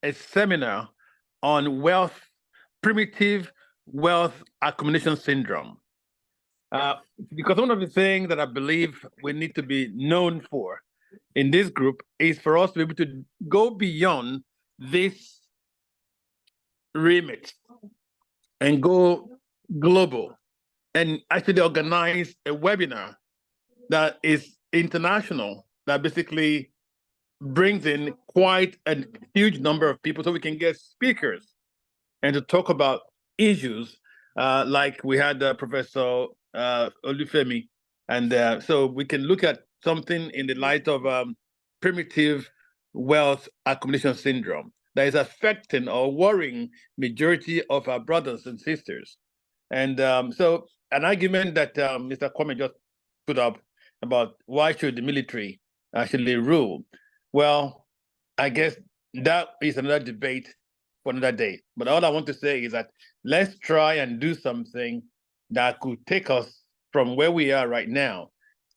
a seminar on primitive wealth accumulation syndrome. Because one of the things that I believe we need to be known for in this group is for us to be able to go beyond this remit and go global and actually organize a webinar that is international, that basically brings in quite a huge number of people so we can get speakers and to talk about issues like we had Professor Olufemi. And so we can look at something in the light of primitive wealth accumulation syndrome that is affecting or worrying majority of our brothers and sisters. And so an argument that Mr. Kwame just put up about why should the military actually rule? Well, I guess that is another debate for another day. But all I want to say is that let's try and do something that could take us from where we are right now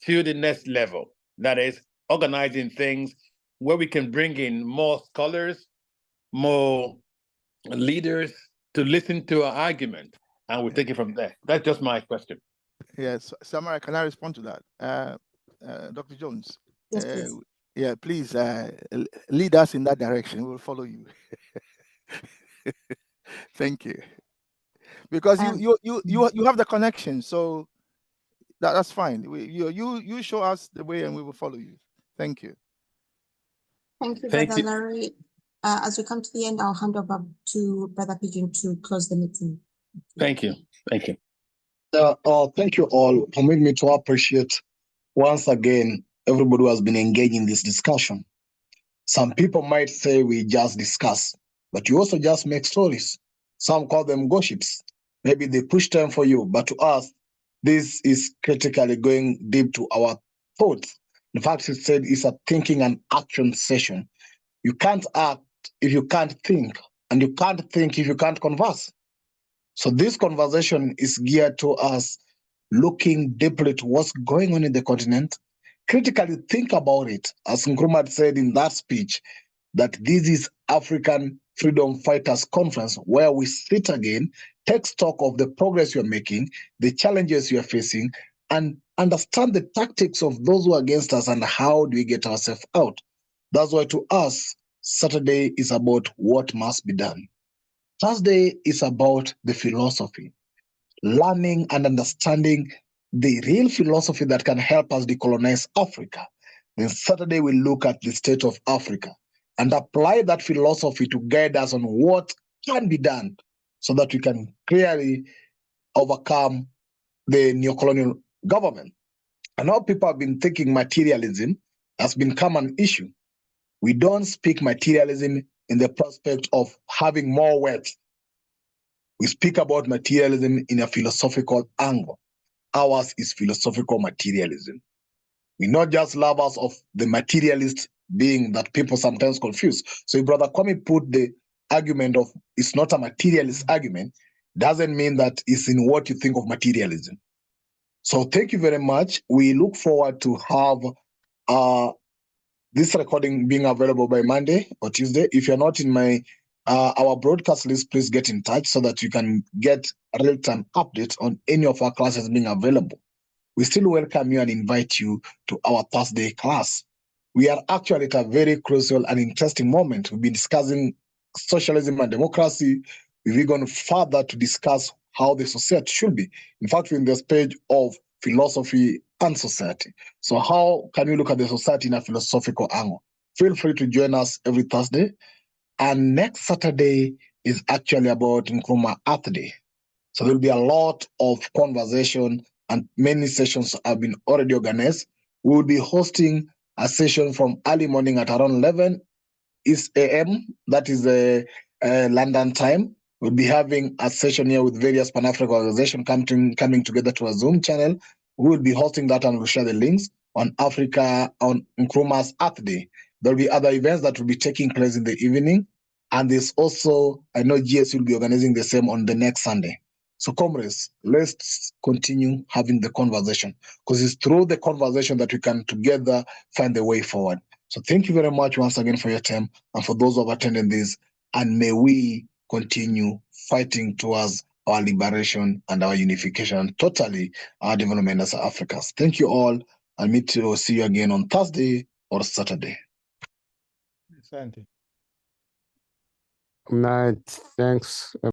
to the next level. That is organizing things where we can bring in more scholars, more leaders to listen to our argument, and we'll take it from there. That's just my question. Yes, Samara, can I respond to that? Dr. Jones? Yes, please. Yeah, please lead us in that direction. We'll follow you. Thank you. Because you have the connection, so that's fine. You show us the way, and we will follow you. Thank you. Thank you, Brother Larry. As we come to the end, I'll hand over to Brother Pigeon to close the meeting. Thank you. Thank you. Thank you all. Permit me to appreciate once again everybody who has been engaged in this discussion. Some people might say we just discuss, but you also just make stories. Some call them gossips. Maybe they push time for you, but to us, this is critically going deep to our thoughts. In fact, it said it's a thinking and action session. You can't act if you can't think, and you can't think if you can't converse. So this conversation is geared to us looking deeply to what's going on in the continent, critically think about it, as Nkrumah said in that speech, that this is African Freedom Fighters Conference, where we sit again, take stock of the progress you're making, the challenges you're facing, and understand the tactics of those who are against us and how do we get ourselves out. That's why to us, Saturday is about what must be done. Thursday is about the philosophy, learning and understanding the real philosophy that can help us decolonize Africa. Then Saturday we look at the state of Africa and apply that philosophy to guide us on what can be done so that we can clearly overcome the neocolonial government. I know people have been thinking materialism has become an issue. We don't speak materialism in the prospect of having more wealth. We speak about materialism in a philosophical angle. Ours is philosophical materialism. We're not just lovers of the materialist being that people sometimes confuse. So if Brother Kwame put the argument of it's not a materialist argument, doesn't mean that it's in what you think of materialism. So thank you very much. We look forward to have this recording being available by Monday or Tuesday. If you're not in my our broadcast list, please get in touch so that you can get real-time updates on any of our classes being available. We still welcome you and invite you to our Thursday class. We are actually at a very crucial and interesting moment. We've been discussing socialism and democracy. We've gone further to discuss how the society should be. In fact, we're in this page of philosophy and society. So how can we look at the society in a philosophical angle? Feel free to join us every Thursday. And next Saturday is actually about Nkrumah Earth Day. So there'll be a lot of conversation and many sessions have been already organized. We will be hosting a session from early morning at around 11 a.m. That is London time. We'll be having a session here with various Pan-African organizations coming together to a Zoom channel. We will be hosting that and we'll share the links on Africa on Nkrumah's Earth Day. There'll be other events that will be taking place in the evening. And there's also, I know GS will be organizing the same on the next Sunday. So comrades, let's continue having the conversation, because it's through the conversation that we can together find the way forward. So thank you very much once again for your time and for those who have attended this. And may we continue fighting towards our liberation and our unification and totally our development as Africans. Thank you all. I'll meet you, see you again on Thursday or Saturday. Thank you. Night. Thanks.